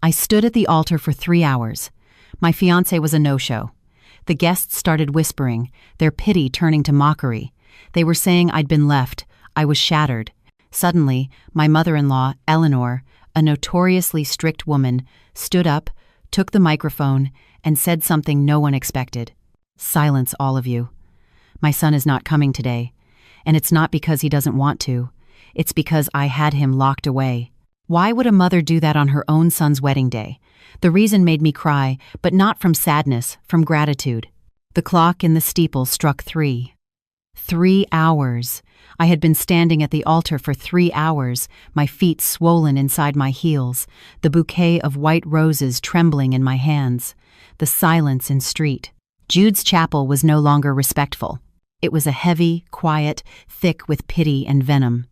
I stood at the altar for 3 hours. My fiancé was a no-show. The guests started whispering, their pity turning to mockery. They were saying I'd been left. I was shattered. Suddenly, my mother-in-law, Eleanor, a notoriously strict woman, stood up, took the microphone, and said something no one expected. "Silence, all of you. My son is not coming today. And it's not because he doesn't want to. It's because I had him locked away." Why would a mother do that on her own son's wedding day? The reason made me cry, but not from sadness, from gratitude. The clock in the steeple struck 3. 3 hours. I had been standing at the altar for 3 hours, my feet swollen inside my heels, the bouquet of white roses trembling in my hands, the silence in street. Jude's chapel was no longer respectful. It was a heavy, quiet, thick with pity and venom.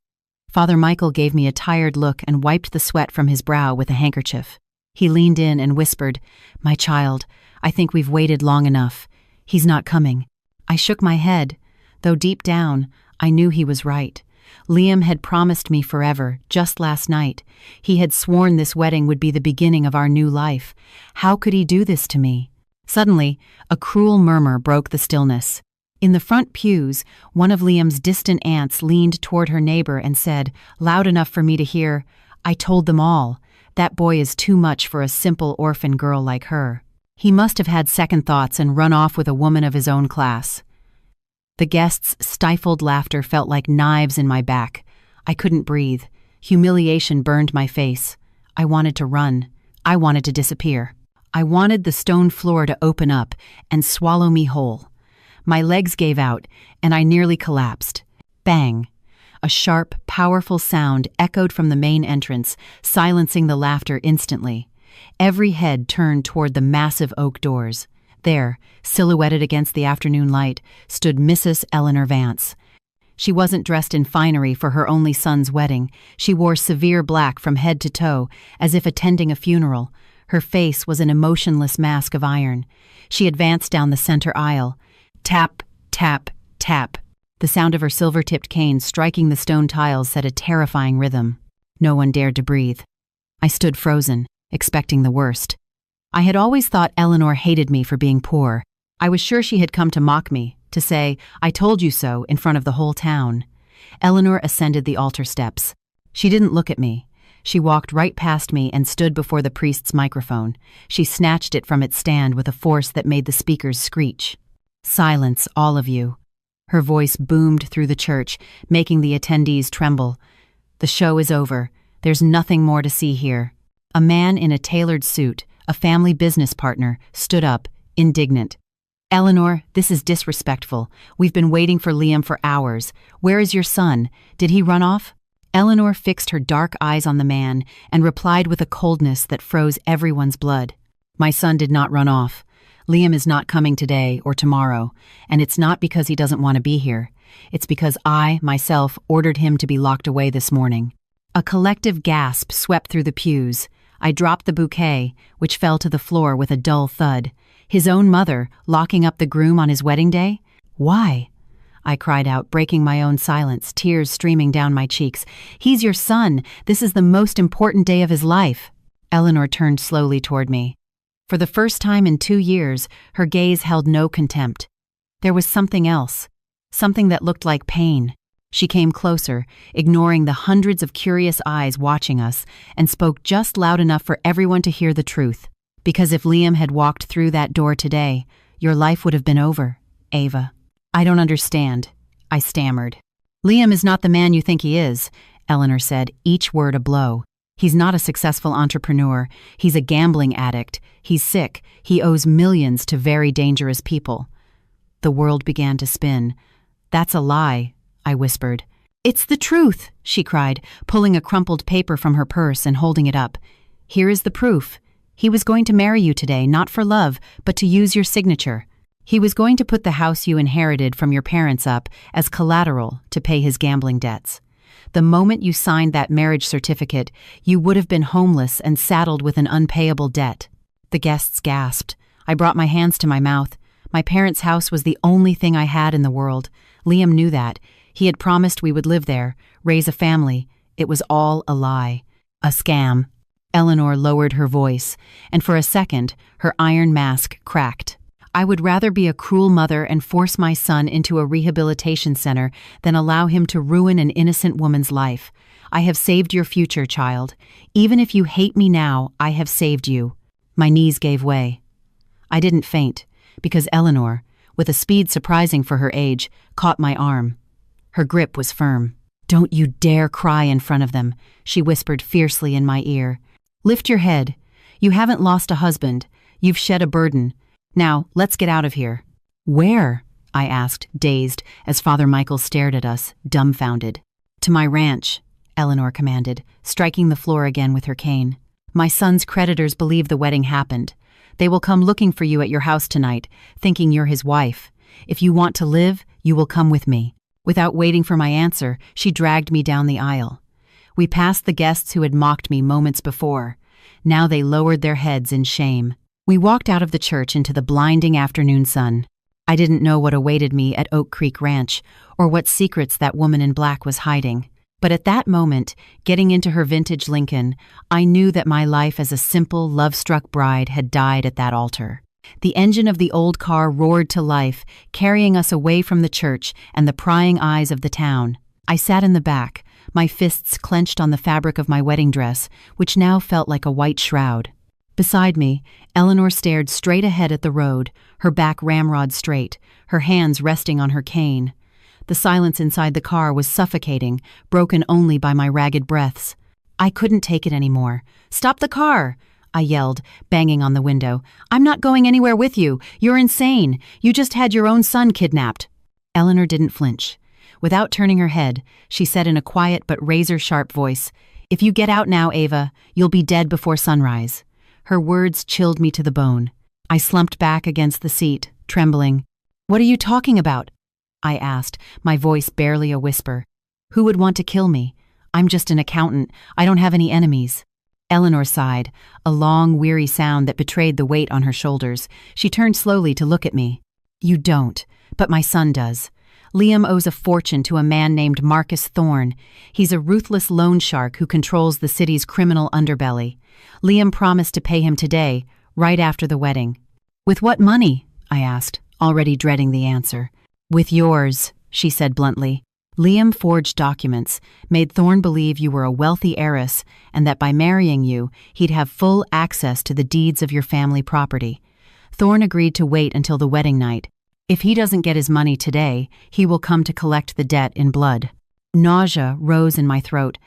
Father Michael gave me a tired look and wiped the sweat from his brow with a handkerchief. He leaned in and whispered, "My child, I think we've waited long enough. He's not coming." I shook my head, though deep down, I knew he was right. Liam had promised me forever, just last night. He had sworn this wedding would be the beginning of our new life. How could he do this to me? Suddenly, a cruel murmur broke the stillness. In the front pews, one of Liam's distant aunts leaned toward her neighbor and said, loud enough for me to hear, "I told them all. That boy is too much for a simple orphan girl like her. He must have had second thoughts and run off with a woman of his own class." The guests' stifled laughter felt like knives in my back. I couldn't breathe. Humiliation burned my face. I wanted to run. I wanted to disappear. I wanted the stone floor to open up and swallow me whole. My legs gave out, and I nearly collapsed. Bang! A sharp, powerful sound echoed from the main entrance, silencing the laughter instantly. Every head turned toward the massive oak doors. There, silhouetted against the afternoon light, stood Mrs. Eleanor Vance. She wasn't dressed in finery for her only son's wedding. She wore severe black from head to toe, as if attending a funeral. Her face was an emotionless mask of iron. She advanced down the center aisle. Tap, tap, tap. The sound of her silver-tipped cane striking the stone tiles set a terrifying rhythm. No one dared to breathe. I stood frozen, expecting the worst. I had always thought Eleanor hated me for being poor. I was sure she had come to mock me, to say, "I told you so," in front of the whole town. Eleanor ascended the altar steps. She didn't look at me. She walked right past me and stood before the priest's microphone. She snatched it from its stand with a force that made the speakers screech. "Silence, all of you." Her voice boomed through the church, making the attendees tremble. "The show is over. There's nothing more to see here." A man in a tailored suit, a family business partner, stood up, indignant. "Eleanor, this is disrespectful. We've been waiting for Liam for hours. Where is your son? Did he run off?" Eleanor fixed her dark eyes on the man and replied with a coldness that froze everyone's blood. "My son did not run off. Liam is not coming today or tomorrow, and it's not because he doesn't want to be here. It's because I, myself, ordered him to be locked away this morning." A collective gasp swept through the pews. I dropped the bouquet, which fell to the floor with a dull thud. His own mother, locking up the groom on his wedding day? Why? I cried out, breaking my own silence, tears streaming down my cheeks. "He's your son. This is the most important day of his life." Eleanor turned slowly toward me. For the first time in 2 years, her gaze held no contempt. There was something else, something that looked like pain. She came closer, ignoring the hundreds of curious eyes watching us, and spoke just loud enough for everyone to hear the truth. "Because if Liam had walked through that door today, your life would have been over, Ava." "I don't understand," I stammered. "Liam is not the man you think he is," Eleanor said, each word a blow. "He's not a successful entrepreneur. He's a gambling addict. He's sick. He owes millions to very dangerous people." The world began to spin. "That's a lie," I whispered. "It's the truth," she cried, pulling a crumpled paper from her purse and holding it up. "Here is the proof. He was going to marry you today, not for love, but to use your signature. He was going to put the house you inherited from your parents up as collateral to pay his gambling debts. The moment you signed that marriage certificate, you would have been homeless and saddled with an unpayable debt." The guests gasped. I brought my hands to my mouth. My parents' house was the only thing I had in the world. Liam knew that. He had promised we would live there, raise a family. It was all a lie. A scam. Eleanor lowered her voice, and for a second, her iron mask cracked. I would rather be a cruel mother and force my son into a rehabilitation center than allow him to ruin an innocent woman's life. I have saved your future, child. Even if you hate me now, I have saved you. My knees gave way. I didn't faint, because Eleanor, with a speed surprising for her age, caught my arm. Her grip was firm. "Don't you dare cry in front of them," she whispered fiercely in my ear. "Lift your head. You haven't lost a husband. You've shed a burden. Now, let's get out of here." "Where?" I asked, dazed, as Father Michael stared at us, dumbfounded. "To my ranch," Eleanor commanded, striking the floor again with her cane. "My son's creditors believe the wedding happened. They will come looking for you at your house tonight, thinking you're his wife. If you want to live, you will come with me." Without waiting for my answer, she dragged me down the aisle. We passed the guests who had mocked me moments before. Now they lowered their heads in shame. We walked out of the church into the blinding afternoon sun. I didn't know what awaited me at Oak Creek Ranch, or what secrets that woman in black was hiding. But at that moment, getting into her vintage Lincoln, I knew that my life as a simple, love-struck bride had died at that altar. The engine of the old car roared to life, carrying us away from the church and the prying eyes of the town. I sat in the back, my fists clenched on the fabric of my wedding dress, which now felt like a white shroud. Beside me, Eleanor stared straight ahead at the road, her back ramrod straight, her hands resting on her cane. The silence inside the car was suffocating, broken only by my ragged breaths. I couldn't take it anymore. "Stop the car!" I yelled, banging on the window. "I'm not going anywhere with you. You're insane. You just had your own son kidnapped." Eleanor didn't flinch. Without turning her head, she said in a quiet but razor-sharp voice, "If you get out now, Ava, you'll be dead before sunrise." Her words chilled me to the bone. I slumped back against the seat, trembling. "What are you talking about?" I asked, my voice barely a whisper. "Who would want to kill me? I'm just an accountant. I don't have any enemies." Eleanor sighed, a long, weary sound that betrayed the weight on her shoulders. She turned slowly to look at me. "You don't, but my son does. Liam owes a fortune to a man named Marcus Thorne. He's a ruthless loan shark who controls the city's criminal underbelly. Liam promised to pay him today, right after the wedding." "With what money?" I asked, already dreading the answer. "With yours," she said bluntly. "Liam forged documents, made Thorne believe you were a wealthy heiress, and that by marrying you, he'd have full access to the deeds of your family property. Thorne agreed to wait until the wedding night. If he doesn't get his money today, he will come to collect the debt in blood." Nausea rose in my throat.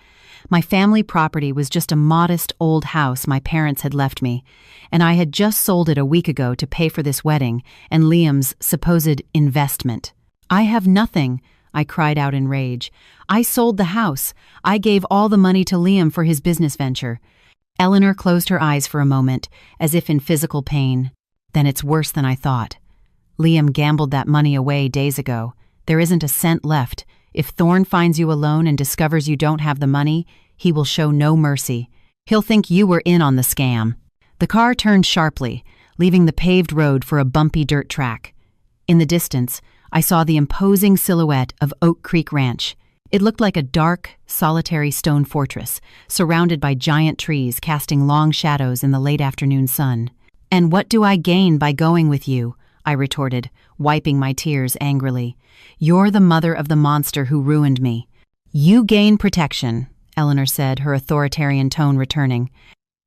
My family property was just a modest old house my parents had left me, and I had just sold it a week ago to pay for this wedding and Liam's supposed investment. "I have nothing," I cried out in rage. "I sold the house. I gave all the money to Liam for his business venture." Eleanor closed her eyes for a moment, as if in physical pain. "Then it's worse than I thought. Liam gambled that money away days ago. There isn't a cent left. If Thorne finds you alone and discovers you don't have the money, he will show no mercy. He'll think you were in on the scam." The car turned sharply, leaving the paved road for a bumpy dirt track. In the distance, I saw the imposing silhouette of Oak Creek Ranch. It looked like a dark, solitary stone fortress, surrounded by giant trees casting long shadows in the late afternoon sun. "And what do I gain by going with you?" I retorted, wiping my tears angrily. "You're the mother of the monster who ruined me." "You gain protection," Eleanor said, her authoritarian tone returning.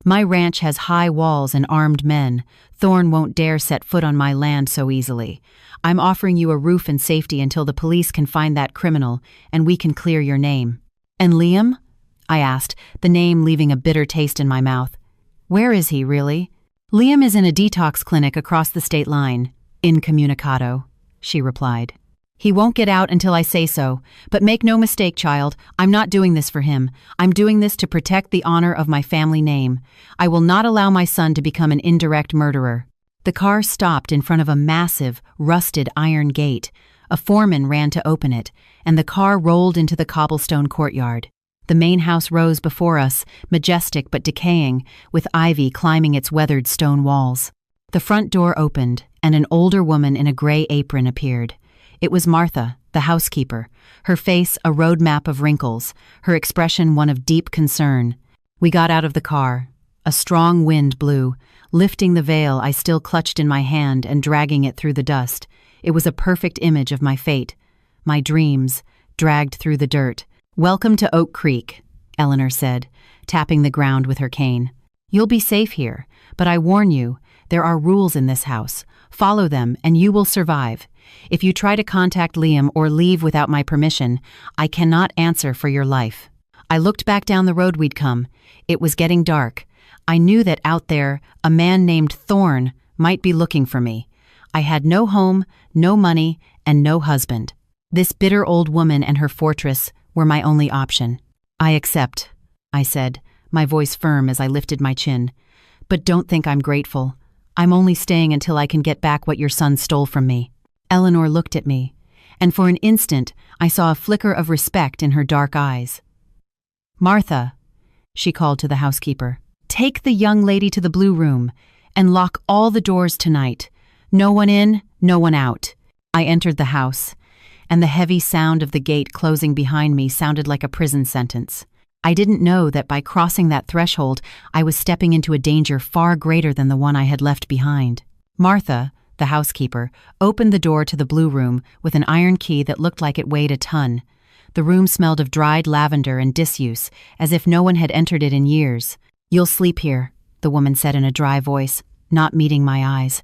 "My ranch has high walls and armed men. Thorne won't dare set foot on my land so easily. I'm offering you a roof and safety until the police can find that criminal, and we can clear your name." "And Liam?" I asked, the name leaving a bitter taste in my mouth. "Where is he, really?" "Liam is in a detox clinic across the state line. Incommunicado," she replied. "He won't get out until I say so, but make no mistake, child, I'm not doing this for him. I'm doing this to protect the honor of my family name. I will not allow my son to become an indirect murderer." The car stopped in front of a massive, rusted iron gate. A foreman ran to open it, and the car rolled into the cobblestone courtyard. The main house rose before us, majestic but decaying, with ivy climbing its weathered stone walls. The front door opened, and an older woman in a gray apron appeared. It was Martha, the housekeeper, her face a road map of wrinkles, her expression one of deep concern. We got out of the car. A strong wind blew, lifting the veil I still clutched in my hand and dragging it through the dust. It was a perfect image of my fate, my dreams, dragged through the dirt. "Welcome to Oak Creek," Eleanor said, tapping the ground with her cane. "You'll be safe here, but I warn you, there are rules in this house. Follow them and you will survive. If you try to contact Liam or leave without my permission, I cannot answer for your life." I looked back down the road we'd come. It was getting dark. I knew that out there, a man named Thorne might be looking for me. I had no home, no money, and no husband. This bitter old woman and her fortress were my only option. "I accept," I said, my voice firm as I lifted my chin. "But don't think I'm grateful. I'm only staying until I can get back what your son stole from me." Eleanor looked at me, and for an instant I saw a flicker of respect in her dark eyes. "Martha," she called to the housekeeper, "take the young lady to the blue room and lock all the doors tonight. No one in, no one out." I entered the house, and the heavy sound of the gate closing behind me sounded like a prison sentence. I didn't know that by crossing that threshold, I was stepping into a danger far greater than the one I had left behind. Martha, the housekeeper, opened the door to the blue room with an iron key that looked like it weighed a ton. The room smelled of dried lavender and disuse, as if no one had entered it in years. "You'll sleep here," the woman said in a dry voice, not meeting my eyes.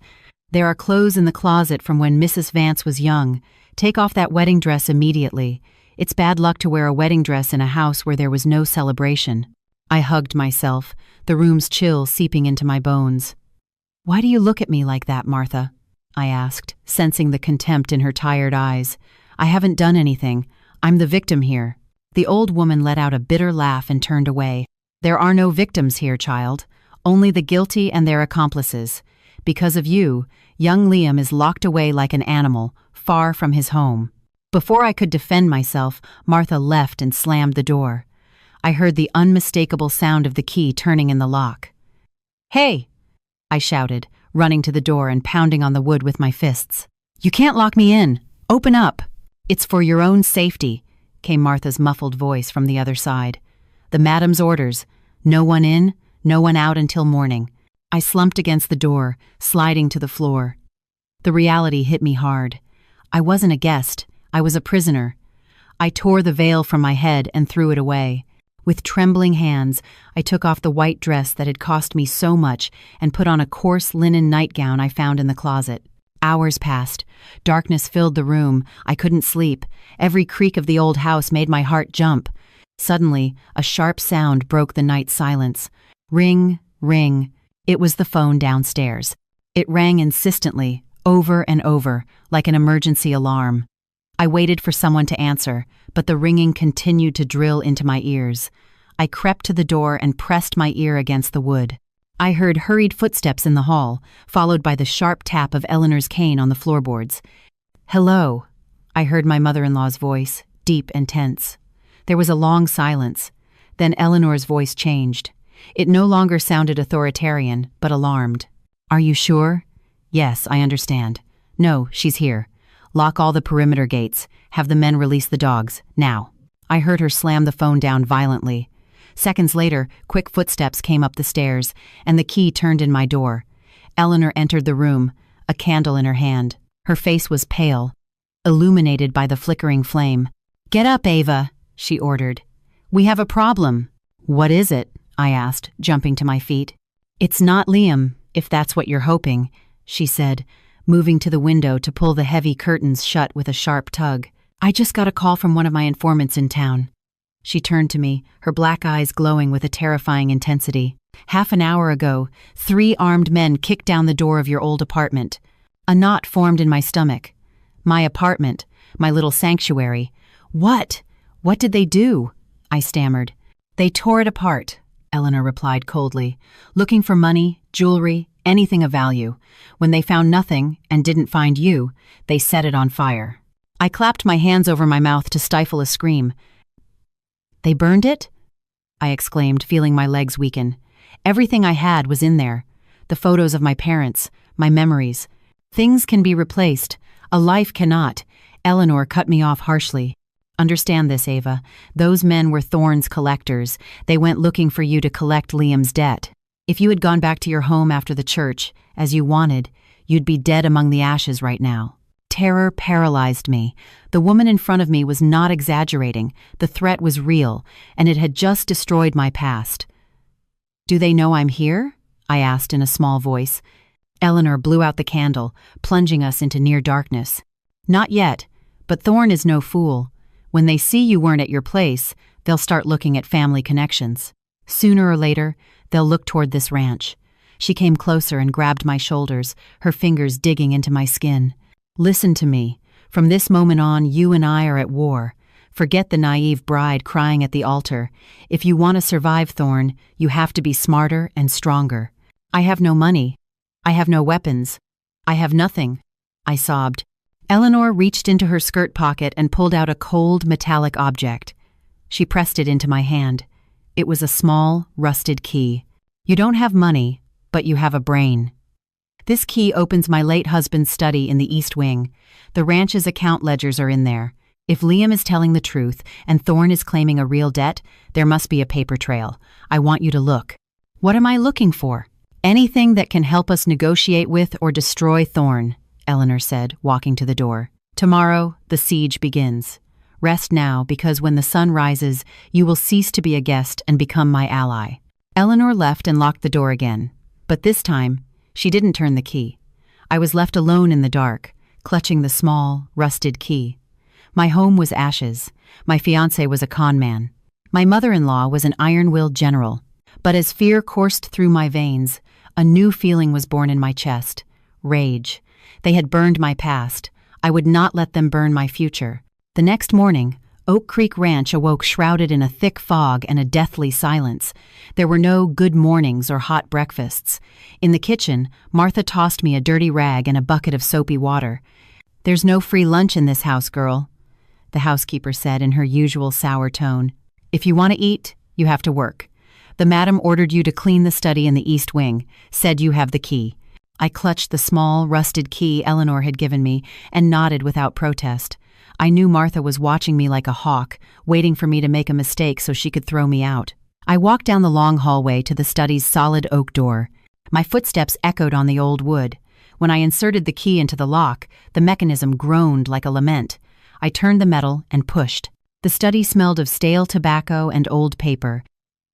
"There are clothes in the closet from when Mrs. Vance was young. Take off that wedding dress immediately. It's bad luck to wear a wedding dress in a house where there was no celebration." I hugged myself, the room's chill seeping into my bones. "Why do you look at me like that, Martha?" I asked, sensing the contempt in her tired eyes. "I haven't done anything. I'm the victim here." The old woman let out a bitter laugh and turned away. "There are no victims here, child. Only the guilty and their accomplices. Because of you, young Liam is locked away like an animal, far from his home." Before I could defend myself, Martha left and slammed the door. I heard the unmistakable sound of the key turning in the lock. "Hey!" I shouted, running to the door and pounding on the wood with my fists. "You can't lock me in. Open up." "It's for your own safety," came Martha's muffled voice from the other side. "The madam's orders. No one in, no one out until morning." I slumped against the door, sliding to the floor. The reality hit me hard. I wasn't a guest. I was a prisoner. I tore the veil from my head and threw it away. With trembling hands, I took off the white dress that had cost me so much and put on a coarse linen nightgown I found in the closet. Hours passed. Darkness filled the room. I couldn't sleep. Every creak of the old house made my heart jump. Suddenly, a sharp sound broke the night silence. Ring, ring. It was the phone downstairs. It rang insistently, over and over, like an emergency alarm. I waited for someone to answer, but the ringing continued to drill into my ears. I crept to the door and pressed my ear against the wood. I heard hurried footsteps in the hall, followed by the sharp tap of Eleanor's cane on the floorboards. "Hello," I heard my mother-in-law's voice, deep and tense. There was a long silence. Then Eleanor's voice changed. It no longer sounded authoritarian, but alarmed. "Are you sure?" "Yes, I understand." "No, she's here. Lock all the perimeter gates. Have the men release the dogs, now." I heard her slam the phone down violently. Seconds later, quick footsteps came up the stairs, and the key turned in my door. Eleanor entered the room, a candle in her hand. Her face was pale, illuminated by the flickering flame. "Get up, Ava," she ordered. "We have a problem." "What is it?" I asked, jumping to my feet. "It's not Liam, if that's what you're hoping," she said, moving to the window to pull the heavy curtains shut with a sharp tug. "I just got a call from one of my informants in town." She turned to me, her black eyes glowing with a terrifying intensity. "Half an hour ago, 3 armed men kicked down the door of your old apartment." A knot formed in my stomach. My apartment, my little sanctuary. What? What did they do?" I stammered. "They tore it apart," Eleanor replied coldly, "looking for money, jewelry, anything of value. When they found nothing and didn't find you, they set it on fire." I clapped my hands over my mouth to stifle a scream. "They burned it?" I exclaimed, feeling my legs weaken. Everything I had was in there. The photos of my parents, my memories. Things can be replaced. A life cannot. Eleanor cut me off harshly. "Understand this, Ava. Those men were Thorne's collectors. They went looking for you to collect Liam's debt." If you had gone back to your home after the church, as you wanted, you'd be dead among the ashes right now. Terror paralyzed me. The woman in front of me was not exaggerating. The threat was real, and it had just destroyed my past. "Do they know I'm here?" I asked in a small voice. Eleanor blew out the candle, plunging us into near darkness. "Not yet, but Thorne is no fool. When they see you weren't at your place, they'll start looking at family connections. Sooner or later, they'll look toward this ranch." She came closer and grabbed my shoulders, her fingers digging into my skin. "Listen to me. From this moment on, you and I are at war. Forget the naive bride crying at the altar. If you want to survive, Thorne, you have to be smarter and stronger. I have no money. I have no weapons. I have nothing," I sobbed. Eleanor reached into her skirt pocket and pulled out a cold, metallic object. She pressed it into my hand. It was a small, rusted key. "You don't have money, but you have a brain. This key opens my late husband's study in the East Wing. The ranch's account ledgers are in there. If Liam is telling the truth and Thorne is claiming a real debt, there must be a paper trail. I want you to look." "What am I looking for?" "Anything that can help us negotiate with or destroy Thorne," Eleanor said, walking to the door. "Tomorrow, the siege begins. Rest now, because when the sun rises, you will cease to be a guest and become my ally." Eleanor left and locked the door again. But this time, she didn't turn the key. I was left alone in the dark, clutching the small, rusted key. My home was ashes. My fiancé was a con man. My mother-in-law was an iron-willed general. But as fear coursed through my veins, a new feeling was born in my chest. Rage. They had burned my past. I would not let them burn my future. The next morning, Oak Creek Ranch awoke shrouded in a thick fog and a deathly silence. There were no good mornings or hot breakfasts. In the kitchen, Martha tossed me a dirty rag and a bucket of soapy water. "There's no free lunch in this house, girl," the housekeeper said in her usual sour tone. "If you want to eat, you have to work. The madam ordered you to clean the study in the East Wing, said you have the key." I clutched the small, rusted key Eleanor had given me and nodded without protest. I knew Martha was watching me like a hawk, waiting for me to make a mistake so she could throw me out. I walked down the long hallway to the study's solid oak door. My footsteps echoed on the old wood. When I inserted the key into the lock, the mechanism groaned like a lament. I turned the metal and pushed. The study smelled of stale tobacco and old paper.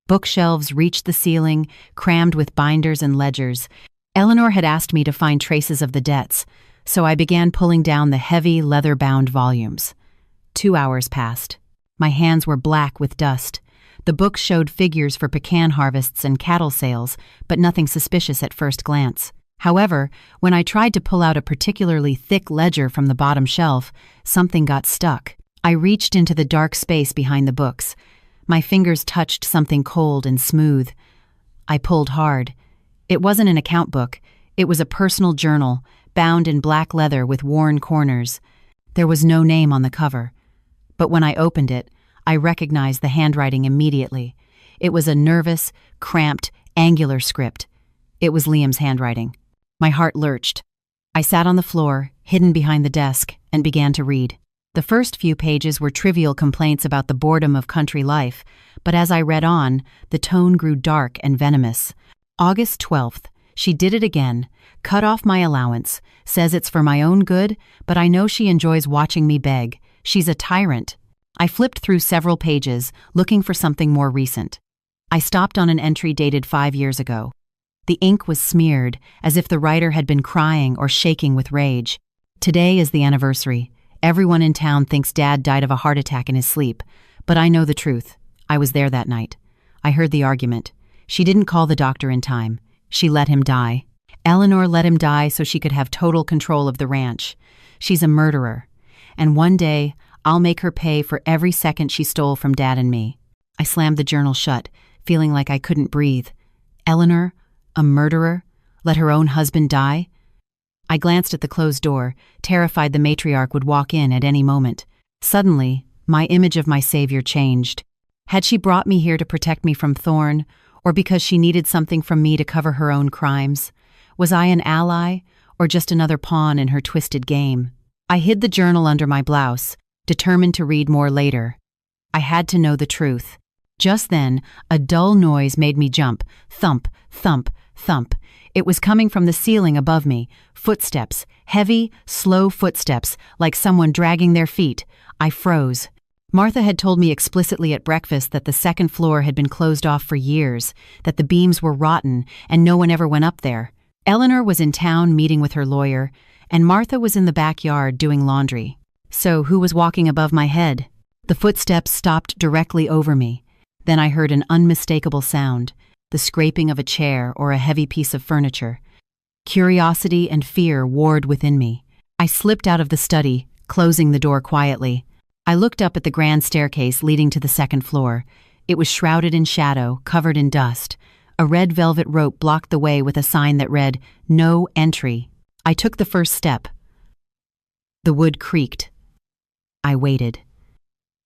Bookshelves reached the ceiling, crammed with binders and ledgers. Eleanor had asked me to find traces of the debts, so I began pulling down the heavy, leather-bound volumes. 2 hours passed. My hands were black with dust. The books showed figures for pecan harvests and cattle sales, but nothing suspicious at first glance. However, when I tried to pull out a particularly thick ledger from the bottom shelf, something got stuck. I reached into the dark space behind the books. My fingers touched something cold and smooth. I pulled hard. It wasn't an account book. It was a personal journal, bound in black leather with worn corners. There was no name on the cover. But when I opened it, I recognized the handwriting immediately. It was a nervous, cramped, angular script. It was Liam's handwriting. My heart lurched. I sat on the floor, hidden behind the desk, and began to read. The first few pages were trivial complaints about the boredom of country life, but as I read on, the tone grew dark and venomous. August 12th. She did it again. Cut off my allowance. Says it's for my own good, but I know she enjoys watching me beg. She's a tyrant. I flipped through several pages, looking for something more recent. I stopped on an entry dated 5 years ago. The ink was smeared, as if the writer had been crying or shaking with rage. "Today is the anniversary. Everyone in town thinks Dad died of a heart attack in his sleep. But I know the truth. I was there that night. I heard the argument. She didn't call the doctor in time. She let him die. Eleanor let him die so she could have total control of the ranch. She's a murderer. And one day, I'll make her pay for every second she stole from Dad and me." I slammed the journal shut, feeling like I couldn't breathe. Eleanor, a murderer, let her own husband die? I glanced at the closed door, terrified the matriarch would walk in at any moment. Suddenly, my image of my savior changed. Had she brought me here to protect me from Thorne, or because she needed something from me to cover her own crimes? Was I an ally, or just another pawn in her twisted game? I hid the journal under my blouse, determined to read more later. I had to know the truth. Just then, a dull noise made me jump. Thump, thump, thump. It was coming from the ceiling above me. Footsteps, heavy, slow footsteps, like someone dragging their feet. I froze. Martha had told me explicitly at breakfast that the second floor had been closed off for years, that the beams were rotten, and no one ever went up there. Eleanor was in town meeting with her lawyer, and Martha was in the backyard doing laundry. So who was walking above my head? The footsteps stopped directly over me. Then I heard an unmistakable sound, the scraping of a chair or a heavy piece of furniture. Curiosity and fear warred within me. I slipped out of the study, closing the door quietly. I looked up at the grand staircase leading to the second floor. It was shrouded in shadow, covered in dust. A red velvet rope blocked the way with a sign that read, "No entry." I took the first step. The wood creaked. I waited.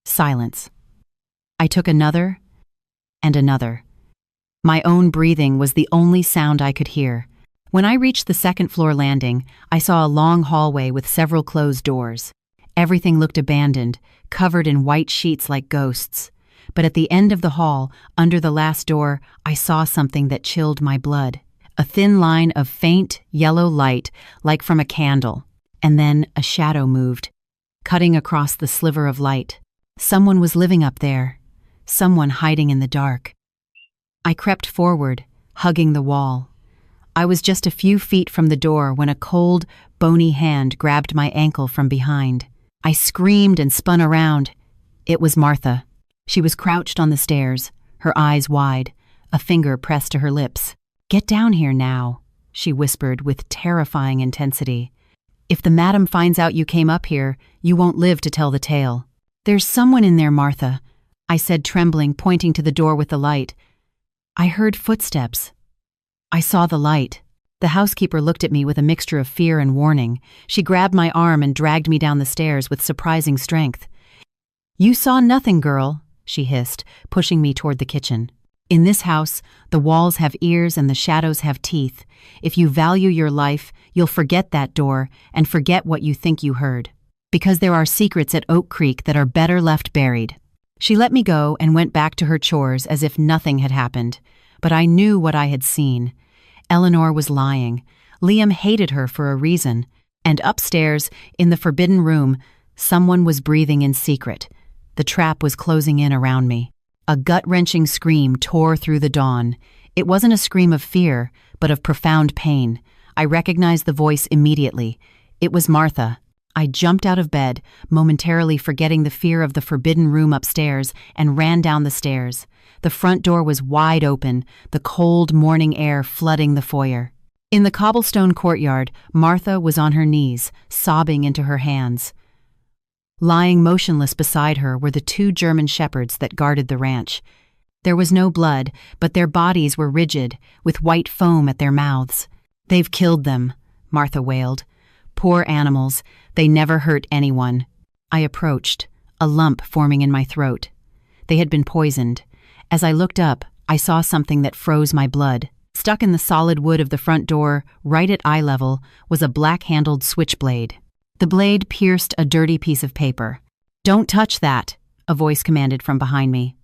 Silence. I took another and another. My own breathing was the only sound I could hear. When I reached the second floor landing, I saw a long hallway with several closed doors. Everything looked abandoned, covered in white sheets like ghosts. But at the end of the hall, under the last door, I saw something that chilled my blood. A thin line of faint, yellow light, like from a candle. And then a shadow moved, cutting across the sliver of light. Someone was living up there. Someone hiding in the dark. I crept forward, hugging the wall. I was just a few feet from the door when a cold, bony hand grabbed my ankle from behind. I screamed and spun around. It was Martha. She was crouched on the stairs, her eyes wide, a finger pressed to her lips. "Get down here now," she whispered with terrifying intensity. "If the madam finds out you came up here, you won't live to tell the tale." "There's someone in there, Martha," I said, trembling, pointing to the door with the light. I heard footsteps. I saw the light. The housekeeper looked at me with a mixture of fear and warning. She grabbed my arm and dragged me down the stairs with surprising strength. "You saw nothing, girl," she hissed, pushing me toward the kitchen. "In this house, the walls have ears and the shadows have teeth. If you value your life, you'll forget that door and forget what you think you heard. Because there are secrets at Oak Creek that are better left buried." She let me go and went back to her chores as if nothing had happened. But I knew what I had seen. Eleanor was lying. Liam hated her for a reason. And upstairs, in the forbidden room, someone was breathing in secret. The trap was closing in around me. A gut-wrenching scream tore through the dawn. It wasn't a scream of fear, but of profound pain. I recognized the voice immediately. It was Martha. I jumped out of bed, momentarily forgetting the fear of the forbidden room upstairs, and ran down the stairs. The front door was wide open, the cold morning air flooding the foyer. In the cobblestone courtyard, Martha was on her knees, sobbing into her hands. Lying motionless beside her were the 2 German shepherds that guarded the ranch. There was no blood, but their bodies were rigid, with white foam at their mouths. "They've killed them," Martha wailed. "Poor animals, they never hurt anyone." I approached, a lump forming in my throat. They had been poisoned. As I looked up, I saw something that froze my blood. Stuck in the solid wood of the front door, right at eye level, was a black-handled switchblade. The blade pierced a dirty piece of paper. "Don't touch that," a voice commanded from behind me.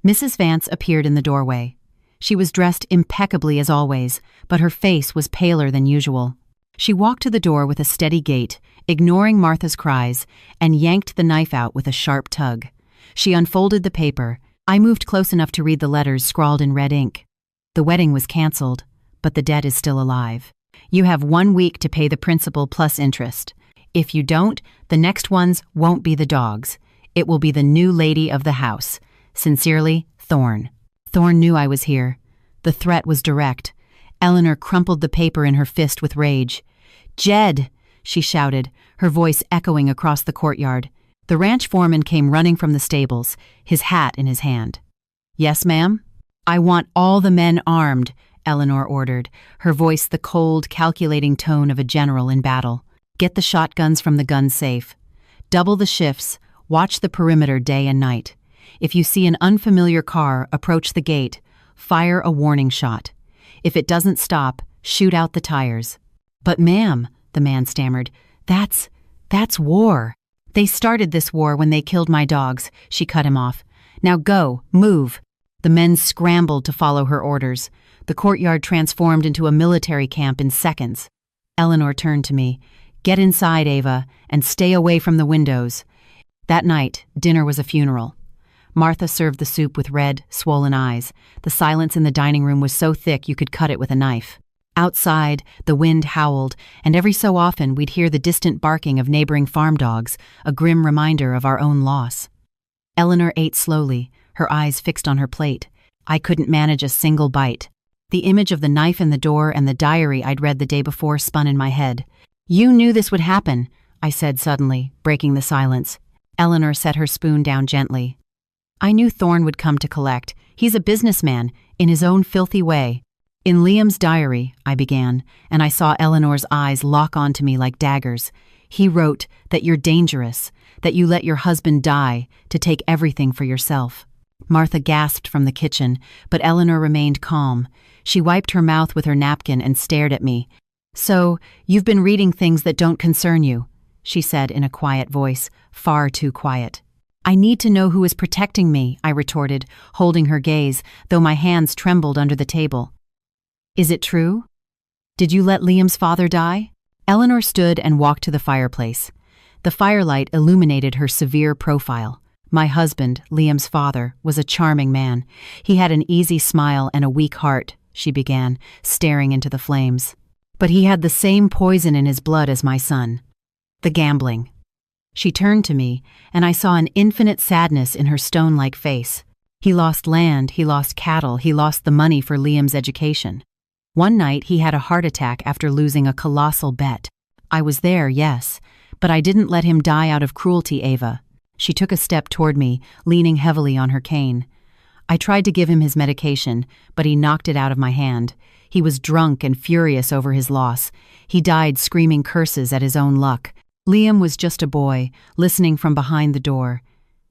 Mrs. Vance appeared in the doorway. She was dressed impeccably as always, but her face was paler than usual. She walked to the door with a steady gait, ignoring Martha's cries, and yanked the knife out with a sharp tug. She unfolded the paper. I moved close enough to read the letters scrawled in red ink. "The wedding was canceled, but the debt is still alive. You have 1 week to pay the principal plus interest. If you don't, the next ones won't be the dogs. It will be the new lady of the house. Sincerely, Thorne." Thorne knew I was here. The threat was direct. Eleanor crumpled the paper in her fist with rage. "Jed!" she shouted, her voice echoing across the courtyard. The ranch foreman came running from the stables, his hat in his hand. "Yes, ma'am?" "I want all the men armed," Eleanor ordered, her voice the cold, calculating tone of a general in battle. "Get the shotguns from the gun safe. Double the shifts, watch the perimeter day and night. If you see an unfamiliar car approach the gate, fire a warning shot. If it doesn't stop, shoot out the tires." "But ma'am," the man stammered, that's war." "They started this war when they killed my dogs," she cut him off. Now go, move." The men scrambled to follow her orders. The courtyard transformed into a military camp in seconds. Eleanor turned to me. "Get inside, Ava, and stay away from the windows." That night, dinner was a funeral. Martha served the soup with red, swollen eyes. The silence in the dining room was so thick you could cut it with a knife. Outside, the wind howled, and every so often we'd hear the distant barking of neighboring farm dogs, a grim reminder of our own loss. Eleanor ate slowly, her eyes fixed on her plate. I couldn't manage a single bite. The image of the knife in the door and the diary I'd read the day before spun in my head. "You knew this would happen," I said suddenly, breaking the silence. Eleanor set her spoon down gently. "I knew Thorne would come to collect. He's a businessman, in his own filthy way." "In Liam's diary," I began, and I saw Eleanor's eyes lock onto me like daggers. "He wrote that you're dangerous, that you let your husband die to take everything for yourself." Martha gasped from the kitchen, but Eleanor remained calm. She wiped her mouth with her napkin and stared at me. "So, you've been reading things that don't concern you," she said in a quiet voice, far too quiet. "I need to know who is protecting me," I retorted, holding her gaze, though my hands trembled under the table. "Is it true? Did you let Liam's father die?" Eleanor stood and walked to the fireplace. The firelight illuminated her severe profile. "My husband, Liam's father, was a charming man. He had an easy smile and a weak heart," she began, staring into the flames. "But he had the same poison in his blood as my son. The gambling." She turned to me, and I saw an infinite sadness in her stone-like face. "He lost land, he lost cattle, he lost the money for Liam's education. One night he had a heart attack after losing a colossal bet. I was there, yes, but I didn't let him die out of cruelty, Ava." She took a step toward me, leaning heavily on her cane. I tried to give him his medication, but he knocked it out of my hand. He was drunk and furious over his loss. He died screaming curses at his own luck. Liam was just a boy, listening from behind the door.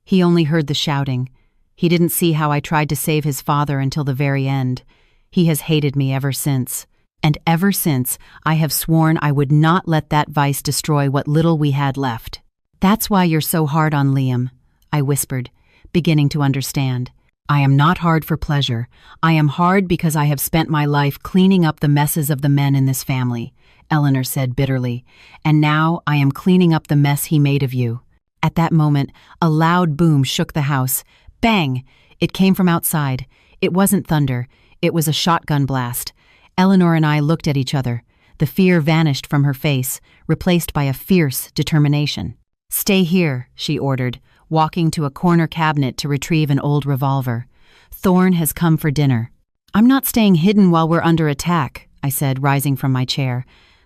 He only heard the shouting. He didn't see how I tried to save his father until the very end. He has hated me ever since. And ever since, I have sworn I would not let that vice destroy what little we had left. "That's why you're so hard on Liam," I whispered, beginning to understand. "I am not hard for pleasure. I am hard because I have spent my life cleaning up the messes of the men in this family," Eleanor said bitterly. "And now I am cleaning up the mess he made of you." At that moment, a loud boom shook the house. Bang! It came from outside. It wasn't thunder. It was a shotgun blast. Eleanor and I looked at each other. The fear vanished from her face, replaced by a fierce determination. "Stay here," she ordered, walking to a corner cabinet to retrieve an old revolver. "Thorne has come for dinner." "I'm not staying hidden while we're under attack," I said, rising from my chair.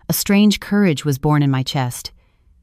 A strange courage was born in my chest.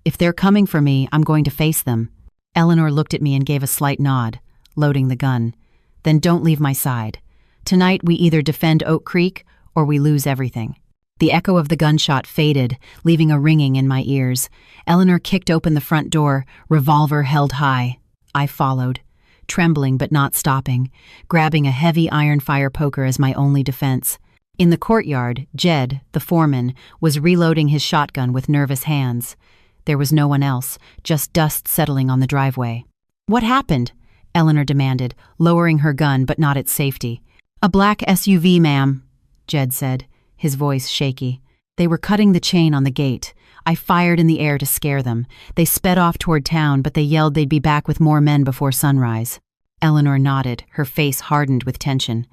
"If they're coming for me, I'm going to face them." Eleanor looked at me and gave a slight nod, loading the gun. "Then don't leave my side. Tonight we either defend Oak Creek or we lose everything." The echo of the gunshot faded, leaving a ringing in my ears. Eleanor kicked open the front door, revolver held high. I followed, trembling but not stopping, grabbing a heavy iron fire poker as my only defense. In the courtyard, Jed, the foreman, was reloading his shotgun with nervous hands. There was no one else, just dust settling on the driveway. "What happened?" Eleanor demanded, lowering her gun but not its safety. "A black SUV, ma'am," Jed said, his voice shaky. "They were cutting the chain on the gate. I fired in the air to scare them. They sped off toward town, but they yelled they'd be back with more men before sunrise." Eleanor nodded, her face hardened with tension.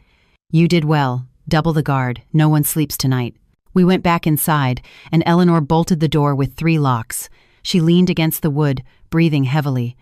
"You did well. Double the guard. No one sleeps tonight." We went back inside, and Eleanor bolted the door with 3 locks. She leaned against the wood, breathing heavily.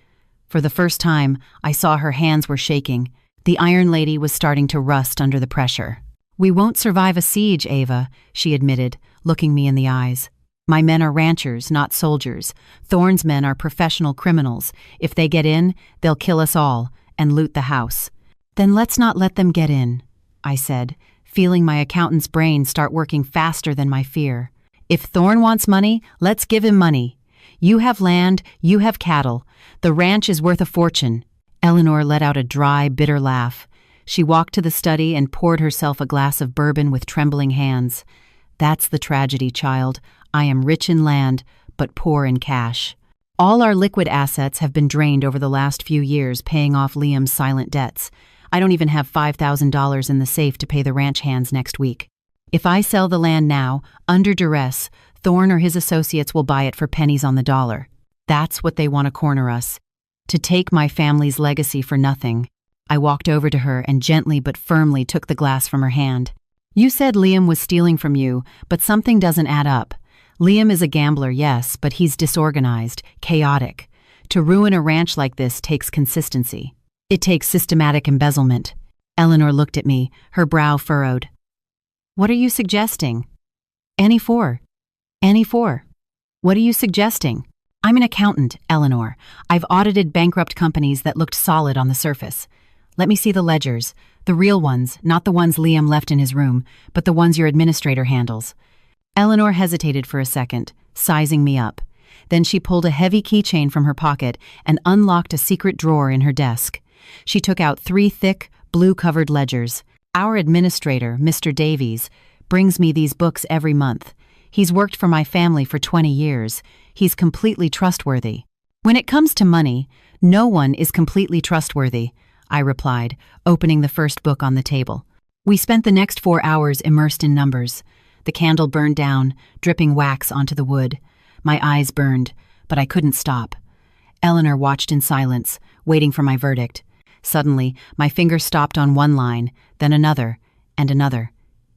For the first time, I saw her hands were shaking. The Iron Lady was starting to rust under the pressure. "We won't survive a siege, Ava," she admitted, looking me in the eyes. "My men are ranchers, not soldiers. Thorne's men are professional criminals. If they get in, they'll kill us all and loot the house." "Then let's not let them get in," I said, feeling my accountant's brain start working faster than my fear. "If Thorne wants money, let's give him money. You have land, you have cattle. The ranch is worth a fortune." Eleanor let out a dry, bitter laugh. She walked to the study and poured herself a glass of bourbon with trembling hands. "That's the tragedy, child. I am rich in land, but poor in cash." All our liquid assets have been drained over the last few years, paying off Liam's silent debts. I don't even have $5,000 in the safe to pay the ranch hands next week. If I sell the land now, under duress, Thorne or his associates will buy it for pennies on the dollar. That's what they want to corner us. To take my family's legacy for nothing. I walked over to her and gently but firmly took the glass from her hand. You said Liam was stealing from you, but something doesn't add up. Liam is a gambler, yes, but he's disorganized, chaotic. To ruin a ranch like this takes consistency. It takes systematic embezzlement. Eleanor looked at me, her brow furrowed. What are you suggesting? Annie for. What are you suggesting? I'm an accountant, Eleanor. I've audited bankrupt companies that looked solid on the surface. Let me see the ledgers. The real ones, not the ones Liam left in his room, but the ones your administrator handles. Eleanor hesitated for a second, sizing me up. Then she pulled a heavy keychain from her pocket and unlocked a secret drawer in her desk. She took out 3 thick, blue-covered ledgers. Our administrator, Mr. Davies, brings me these books every month. He's worked for my family for 20 years. He's completely trustworthy. When it comes to money, no one is completely trustworthy, I replied, opening the first book on the table. We spent the next 4 hours immersed in numbers. The candle burned down, dripping wax onto the wood. My eyes burned, but I couldn't stop. Eleanor watched in silence, waiting for my verdict. Suddenly, my finger stopped on one line, then another, and another.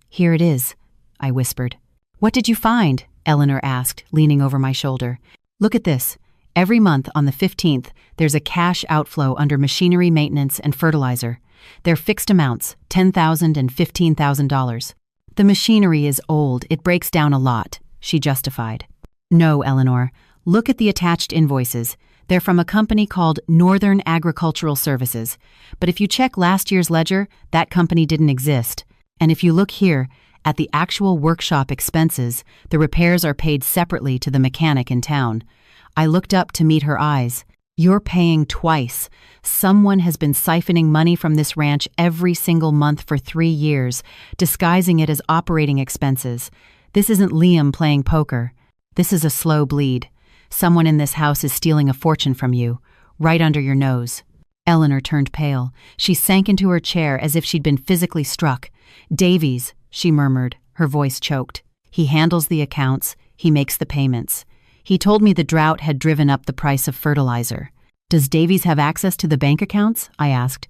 Here it is, I whispered. What did you find? Eleanor asked, leaning over my shoulder. Look at this. Every month on the 15th, there's a cash outflow under machinery maintenance and fertilizer. They're fixed amounts, $10,000 and $15,000. The machinery is old, it breaks down a lot, she justified. No, Eleanor. Look at the attached invoices. They're from a company called Northern Agricultural Services. But if you check last year's ledger, that company didn't exist. And if you look here, at the actual workshop expenses, the repairs are paid separately to the mechanic in town. I looked up to meet her eyes. You're paying twice. Someone has been siphoning money from this ranch every single month for 3 years, disguising it as operating expenses. This isn't Liam playing poker. This is a slow bleed. Someone in this house is stealing a fortune from you, right under your nose. Eleanor turned pale. She sank into her chair as if she'd been physically struck. Davies, she murmured, her voice choked. He handles the accounts, he makes the payments. He told me the drought had driven up the price of fertilizer. Does Davies have access to the bank accounts? I asked.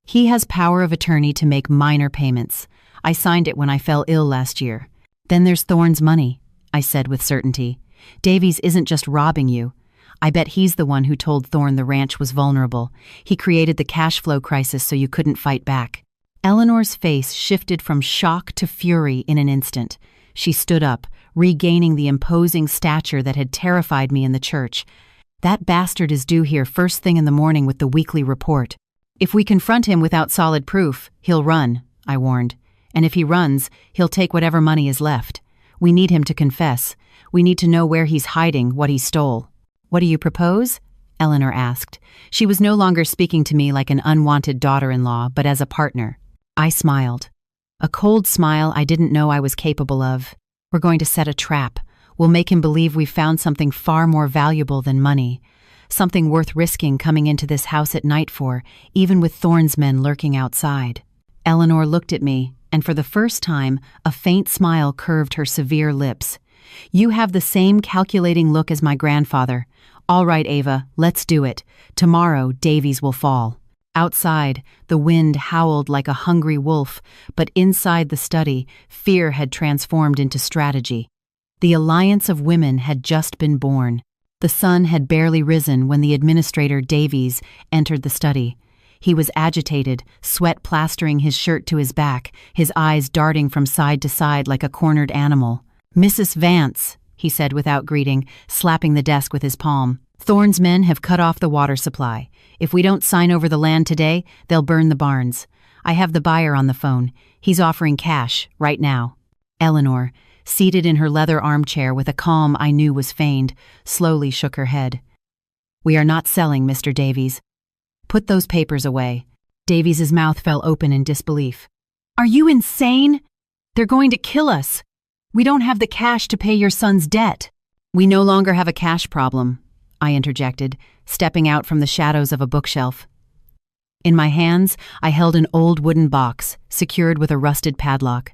He has power of attorney to make minor payments. I signed it when I fell ill last year. Then there's Thorne's money, I said with certainty. Davies isn't just robbing you. I bet he's the one who told Thorne the ranch was vulnerable. He created the cash flow crisis so you couldn't fight back. Eleanor's face shifted from shock to fury in an instant. She stood up, regaining the imposing stature that had terrified me in the church. That bastard is due here first thing in the morning with the weekly report. If we confront him without solid proof, he'll run, I warned. And if he runs, he'll take whatever money is left. We need him to confess. We need to know where he's hiding what he stole. What do you propose? Eleanor asked. She was no longer speaking to me like an unwanted daughter-in-law, but as a partner. I smiled. A cold smile I didn't know I was capable of. We're going to set a trap. We'll make him believe we've found something far more valuable than money. Something worth risking coming into this house at night for, even with Thorne's men lurking outside. Eleanor looked at me, and for the first time, a faint smile curved her severe lips. You have the same calculating look as my grandfather. All right, Ava, let's do it. Tomorrow, Davies will fall. Outside, the wind howled like a hungry wolf, but inside the study, fear had transformed into strategy. The alliance of women had just been born. The sun had barely risen when the administrator, Davies, entered the study. He was agitated, sweat plastering his shirt to his back, his eyes darting from side to side like a cornered animal. Mrs. Vance, he said without greeting, slapping the desk with his palm. Thorne's men have cut off the water supply. If we don't sign over the land today, they'll burn the barns. I have the buyer on the phone. He's offering cash, right now. Eleanor, seated in her leather armchair with a calm I knew was feigned, slowly shook her head. We are not selling, Mr. Davies. Put those papers away. Davies's mouth fell open in disbelief. Are you insane? They're going to kill us. We don't have the cash to pay your son's debt. We no longer have a cash problem. I interjected, stepping out from the shadows of a bookshelf. In my hands, I held an old wooden box, secured with a rusted padlock.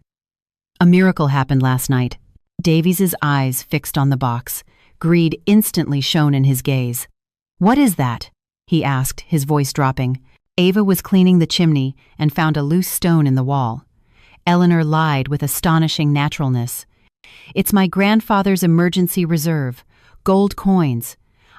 A miracle happened last night. Davies's eyes fixed on the box. Greed instantly shone in his gaze. "What is that?" he asked, his voice dropping. Ava was cleaning the chimney and found a loose stone in the wall. Eleanor lied with astonishing naturalness. "It's my grandfather's emergency reserve. Gold coins."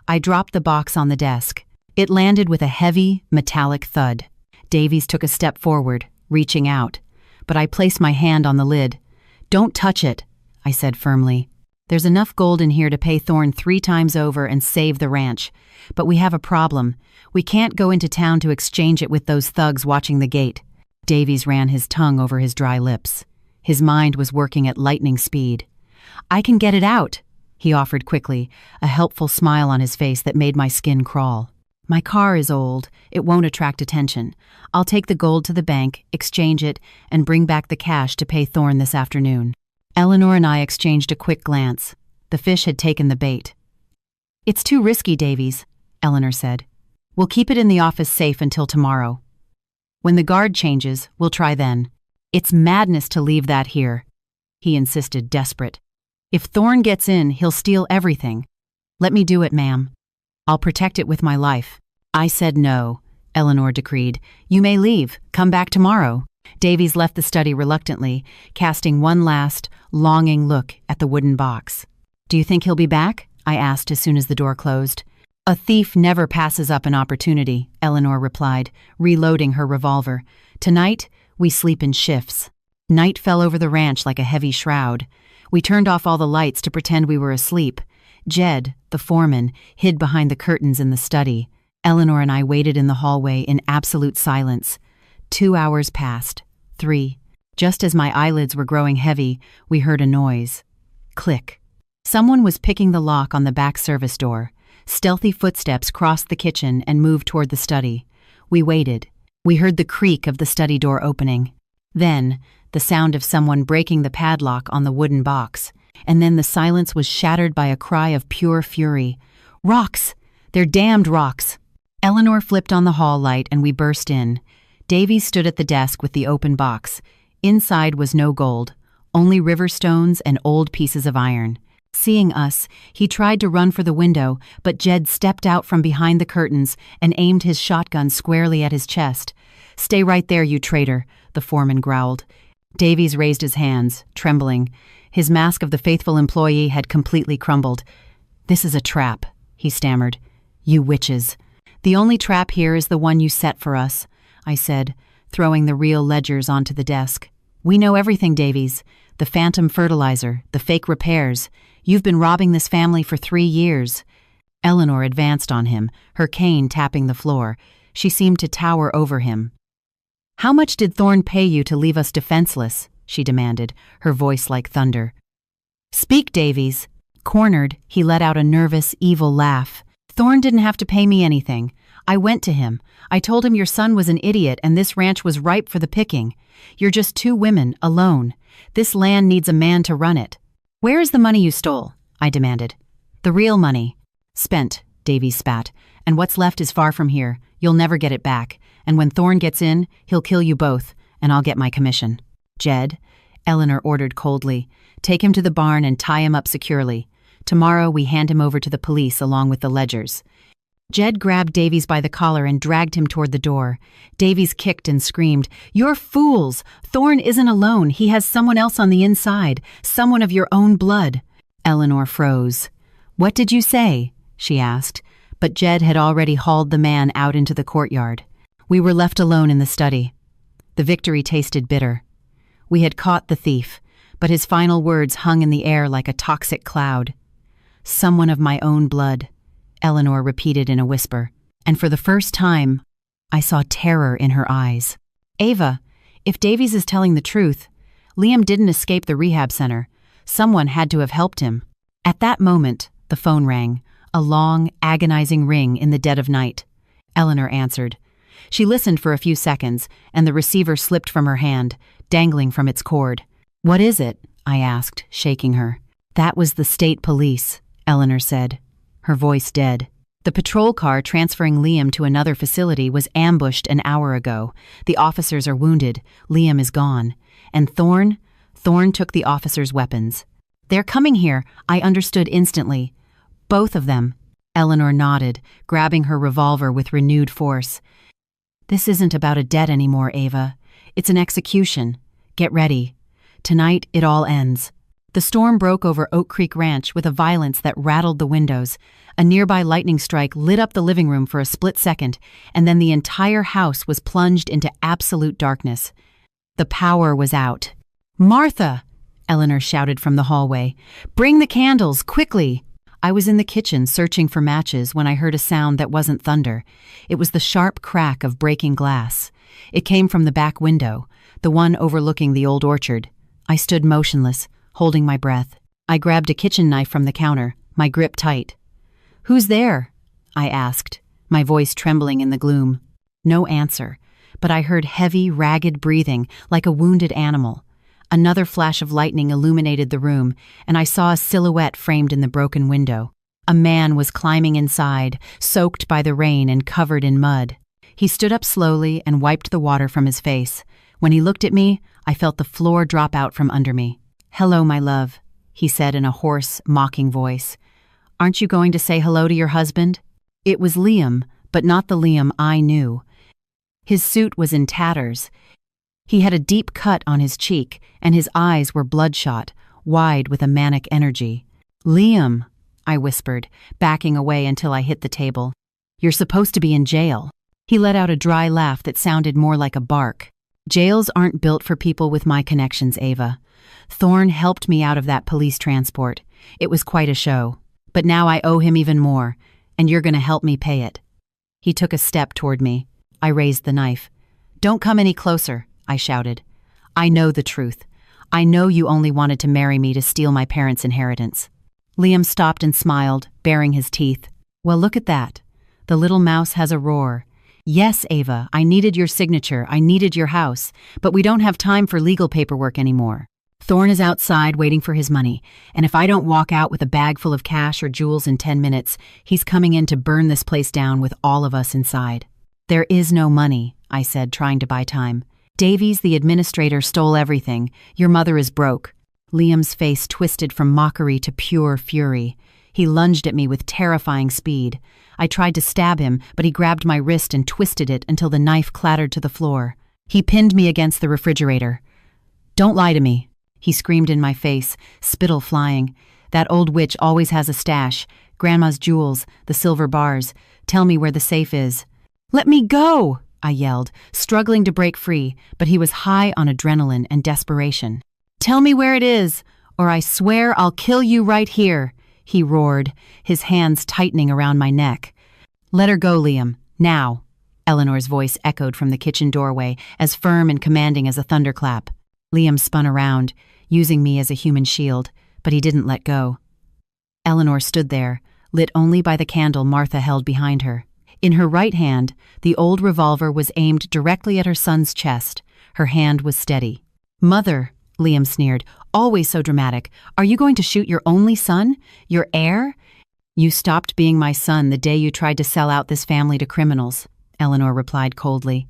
I dropped the box on the desk. It landed with a heavy, metallic thud. Davies took a step forward, reaching out, but I placed my hand on the lid. "Don't touch it," I said firmly. "There's enough gold in here to pay Thorne 3 times over and save the ranch. But we have a problem. We can't go into town to exchange it with those thugs watching the gate." Davies ran his tongue over his dry lips. His mind was working at lightning speed. "I can get it out," he offered quickly, a helpful smile on his face that made my skin crawl. "My car is old. It won't attract attention. I'll take the gold to the bank, exchange it, and bring back the cash to pay Thorne this afternoon." Eleanor and I exchanged a quick glance. The fish had taken the bait. "It's too risky, Davies," Eleanor said. "We'll keep it in the office safe until tomorrow. When the guard changes, we'll try then. It's madness to leave that here," he insisted, desperate. "If Thorne gets in, he'll steal everything." "Let me do it, ma'am. I'll protect it with my life." I said no, Eleanor decreed. "You may leave. Come back tomorrow." Davies left the study reluctantly, casting one last, longing look at the wooden box. "Do you think he'll be back?" I asked as soon as the door closed. "A thief never passes up an opportunity," Eleanor replied, reloading her revolver. "Tonight, we sleep in shifts." Night fell over the ranch like a heavy shroud. We turned off all the lights to pretend we were asleep. Jed, the foreman, hid behind the curtains in the study. Eleanor and I waited in the hallway in absolute silence. 2 hours passed. 3. Just as my eyelids were growing heavy, we heard a noise. Click. Someone was picking the lock on the back service door. Stealthy footsteps crossed the kitchen and moved toward the study. We waited. We heard the creak of the study door opening. Then, the sound of someone breaking the padlock on the wooden box. And then the silence was shattered by a cry of pure fury. "Rocks! They're damned rocks!" Eleanor flipped on the hall light and we burst in. Davies stood at the desk with the open box. Inside was no gold, only river stones and old pieces of iron. Seeing us, he tried to run for the window, but Jed stepped out from behind the curtains and aimed his shotgun squarely at his chest. "Stay right there, you traitor," the foreman growled. Davies raised his hands, trembling. His mask of the faithful employee had completely crumbled. "This is a trap," he stammered. "You witches. The only trap here is the one you set for us," I said, throwing the real ledgers onto the desk. "We know everything, Davies. The phantom fertilizer, the fake repairs. You've been robbing this family for 3 years. Eleanor advanced on him, her cane tapping the floor. She seemed to tower over him. "How much did Thorne pay you to leave us defenseless?" she demanded, her voice like thunder. "Speak, Davies." Cornered, he let out a nervous, evil laugh. "Thorne didn't have to pay me anything. I went to him. I told him your son was an idiot and this ranch was ripe for the picking. You're just 2 women, alone. This land needs a man to run it." "Where is the money you stole?" I demanded. "The real money." "Spent," Davies spat. "And what's left is far from here. You'll never get it back. And when Thorne gets in, he'll kill you both, and I'll get my commission." "Jed," Eleanor ordered coldly, "take him to the barn and tie him up securely. Tomorrow we hand him over to the police along with the ledgers." Jed grabbed Davies by the collar and dragged him toward the door. Davies kicked and screamed, "You're fools! Thorne isn't alone. He has someone else on the inside, someone of your own blood." Eleanor froze. "What did you say?" she asked, but Jed had already hauled the man out into the courtyard. We were left alone in the study. The victory tasted bitter. We had caught the thief, but his final words hung in the air like a toxic cloud. "Someone of my own blood," Eleanor repeated in a whisper, and for the first time, I saw terror in her eyes. "Ava, if Davies is telling the truth, Liam didn't escape the rehab center. Someone had to have helped him." At that moment, the phone rang, a long, agonizing ring in the dead of night. Eleanor answered. She listened for a few seconds, and the receiver slipped from her hand, dangling from its cord. "What is it?" I asked, shaking her. "That was the state police," Eleanor said, her voice dead. The patrol car transferring Liam to another facility was ambushed an hour ago. The officers are wounded. Liam is gone. And Thorn? Thorn took the officers' weapons. They're coming here, I understood instantly. Both of them. Eleanor nodded, grabbing her revolver with renewed force. This isn't about a debt anymore, Ava. It's an execution. Get ready. Tonight, it all ends. The storm broke over Oak Creek Ranch with a violence that rattled the windows. A nearby lightning strike lit up the living room for a split second, and then the entire house was plunged into absolute darkness. The power was out. "Martha!" Eleanor shouted from the hallway. "Bring the candles, quickly!" I was in the kitchen searching for matches when I heard a sound that wasn't thunder. It was the sharp crack of breaking glass. It came from the back window, the one overlooking the old orchard. I stood motionless, holding my breath. I grabbed a kitchen knife from the counter, my grip tight. "Who's there?" I asked, my voice trembling in the gloom. No answer, but I heard heavy, ragged breathing like a wounded animal. Another flash of lightning illuminated the room, and I saw a silhouette framed in the broken window. A man was climbing inside, soaked by the rain and covered in mud. He stood up slowly and wiped the water from his face. When he looked at me, I felt the floor drop out from under me. "Hello, my love," he said in a hoarse, mocking voice. "Aren't you going to say hello to your husband?" It was Liam, but not the Liam I knew. His suit was in tatters. He had a deep cut on his cheek, and his eyes were bloodshot, wide with a manic energy. "Liam," I whispered, backing away until I hit the table. "You're supposed to be in jail." He let out a dry laugh that sounded more like a bark. "Jails aren't built for people with my connections, Ava. Thorn helped me out of that police transport. It was quite a show. But now I owe him even more, and you're going to help me pay it." He took a step toward me. I raised the knife. "Don't come any closer," I shouted. "I know the truth. I know you only wanted to marry me to steal my parents' inheritance." Liam stopped and smiled, baring his teeth. "Well, look at that. The little mouse has a roar. Yes, Ava, I needed your signature, I needed your house, but we don't have time for legal paperwork anymore. Thorn is outside waiting for his money, and if I don't walk out with a bag full of cash or jewels in 10 minutes, he's coming in to burn this place down with all of us inside." "There is no money," I said, trying to buy time. "Davies, the administrator, stole everything. Your mother is broke." Liam's face twisted from mockery to pure fury. He lunged at me with terrifying speed. I tried to stab him, but he grabbed my wrist and twisted it until the knife clattered to the floor. He pinned me against the refrigerator. "Don't lie to me," he screamed in my face, spittle flying. "That old witch always has a stash. Grandma's jewels, the silver bars. Tell me where the safe is." "Let me go!" I yelled, struggling to break free, but he was high on adrenaline and desperation. "Tell me where it is, or I swear I'll kill you right here," he roared, his hands tightening around my neck. "Let her go, Liam, now." Eleanor's voice echoed from the kitchen doorway, as firm and commanding as a thunderclap. Liam spun around, using me as a human shield, but he didn't let go. Eleanor stood there, lit only by the candle Martha held behind her. In her right hand, the old revolver was aimed directly at her son's chest. Her hand was steady. "Mother," Liam sneered, "always so dramatic. Are you going to shoot your only son? Your heir?" "You stopped being my son the day you tried to sell out this family to criminals," Eleanor replied coldly.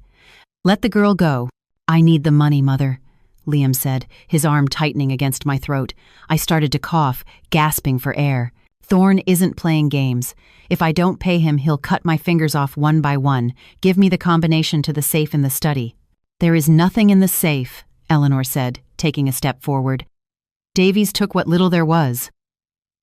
"Let the girl go." "I need the money, Mother," Liam said, his arm tightening against my throat. I started to cough, gasping for air. "Thorn isn't playing games. If I don't pay him, he'll cut my fingers off one by one. Give me the combination to the safe in the study." "There is nothing in the safe," Eleanor said, taking a step forward. "Davies took what little there was.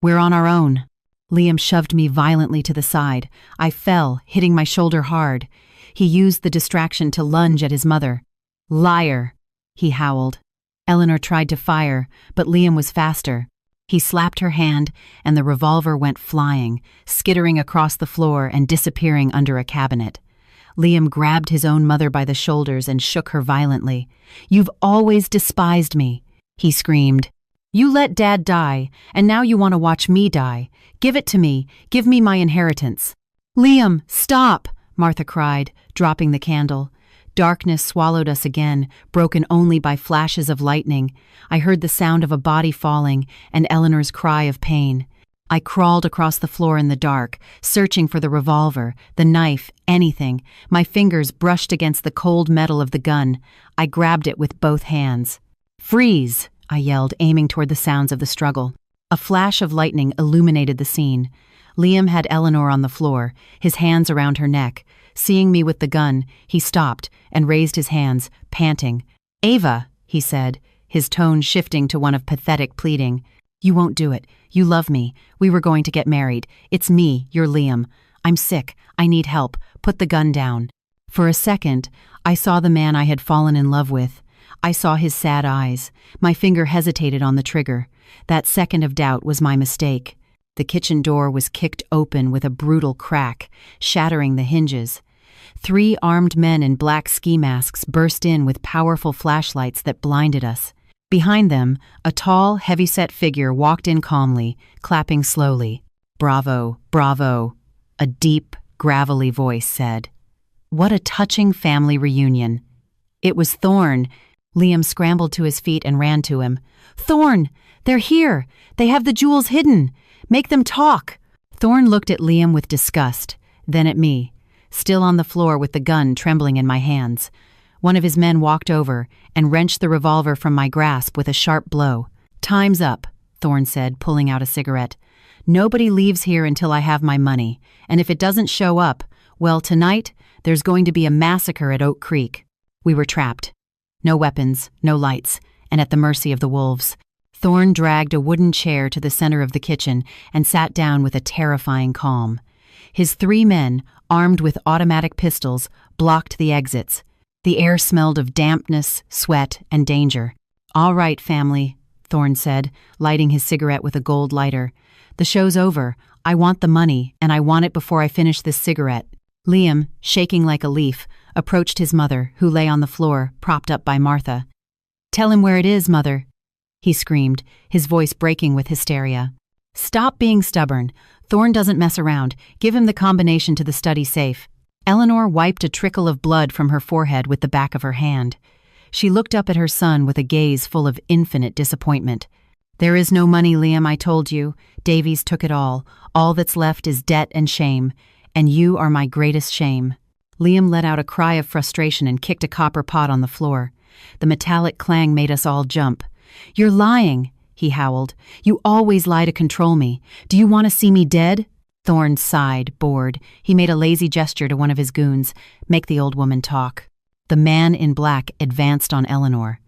We're on our own." Liam shoved me violently to the side. I fell, hitting my shoulder hard. He used the distraction to lunge at his mother. "Liar!" he howled. Eleanor tried to fire, but Liam was faster. He slapped her hand, and the revolver went flying, skittering across the floor and disappearing under a cabinet. Liam grabbed his own mother by the shoulders and shook her violently. "You've always despised me," he screamed. "You let Dad die, and now you want to watch me die. Give it to me. Give me my inheritance." "Liam, stop!" Martha cried, dropping the candle. Darkness swallowed us again, broken only by flashes of lightning. I heard the sound of a body falling and Eleanor's cry of pain. I crawled across the floor in the dark, searching for the revolver, the knife, anything. My fingers brushed against the cold metal of the gun. I grabbed it with both hands. "Freeze!" I yelled, aiming toward the sounds of the struggle. A flash of lightning illuminated the scene. Liam had Eleanor on the floor, his hands around her neck. Seeing me with the gun, he stopped and raised his hands, panting. "Ava," he said, his tone shifting to one of pathetic pleading. "You won't do it. You love me. We were going to get married. It's me, you're Liam. I'm sick. I need help. Put the gun down." For a second, I saw the man I had fallen in love with. I saw his sad eyes. My finger hesitated on the trigger. That second of doubt was my mistake. The kitchen door was kicked open with a brutal crack, shattering the hinges. 3 armed men in black ski masks burst in with powerful flashlights that blinded us. Behind them, a tall, heavy-set figure walked in calmly, clapping slowly. "Bravo, bravo," a deep, gravelly voice said. What a touching family reunion. It was Thorn. Liam scrambled to his feet and ran to him. "Thorn! They're here! They have the jewels hidden! Make them talk!" Thorn looked at Liam with disgust, then at me, still on the floor with the gun trembling in my hands. One of his men walked over and wrenched the revolver from my grasp with a sharp blow. "Time's up," Thorn said, pulling out a cigarette. "Nobody leaves here until I have my money, and if it doesn't show up, well, tonight there's going to be a massacre at Oak Creek." We were trapped. No weapons, no lights, and at the mercy of the wolves. Thorn dragged a wooden chair to the center of the kitchen and sat down with a terrifying calm. His 3 men, armed with automatic pistols, blocked the exits. The air smelled of dampness, sweat, and danger. "All right, family," Thorn said, lighting his cigarette with a gold lighter. "The show's over. I want the money, and I want it before I finish this cigarette." Liam, shaking like a leaf, approached his mother, who lay on the floor, propped up by Martha. "Tell him where it is, Mother," he screamed, his voice breaking with hysteria. "Stop being stubborn. Thorn doesn't mess around. Give him the combination to the study safe." Eleanor wiped a trickle of blood from her forehead with the back of her hand. She looked up at her son with a gaze full of infinite disappointment. "There is no money, Liam, I told you. Davies took it all. All that's left is debt and shame. And you are my greatest shame." Liam let out a cry of frustration and kicked a copper pot on the floor. The metallic clang made us all jump. "You're lying," he howled. "You always lie to control me. Do you want to see me dead?" Thorn sighed, bored. He made a lazy gesture to one of his goons. "Make the old woman talk." The man in black advanced on Eleanor.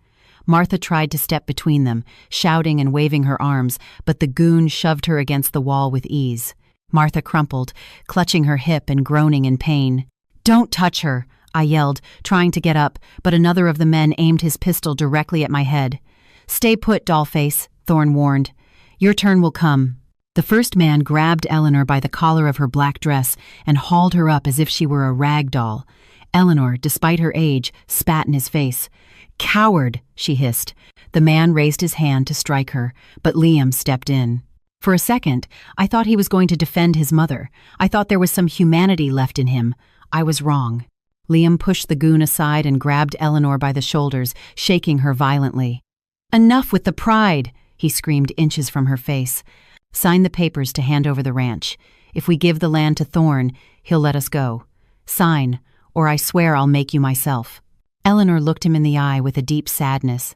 Martha tried to step between them, shouting and waving her arms, but the goon shoved her against the wall with ease. Martha crumpled, clutching her hip and groaning in pain. "Don't touch her," I yelled, trying to get up, but another of the men aimed his pistol directly at my head. "Stay put, dollface," Thorn warned. "Your turn will come." The first man grabbed Eleanor by the collar of her black dress and hauled her up as if she were a rag doll. Eleanor, despite her age, spat in his face. "Coward," she hissed. The man raised his hand to strike her, but Liam stepped in. For a second, I thought he was going to defend his mother. I thought there was some humanity left in him. I was wrong. Liam pushed the goon aside and grabbed Eleanor by the shoulders, shaking her violently. "Enough with the pride," he screamed inches from her face. "Sign the papers to hand over the ranch. If we give the land to Thorn, he'll let us go. Sign, or I swear I'll make you myself." Eleanor looked him in the eye with a deep sadness.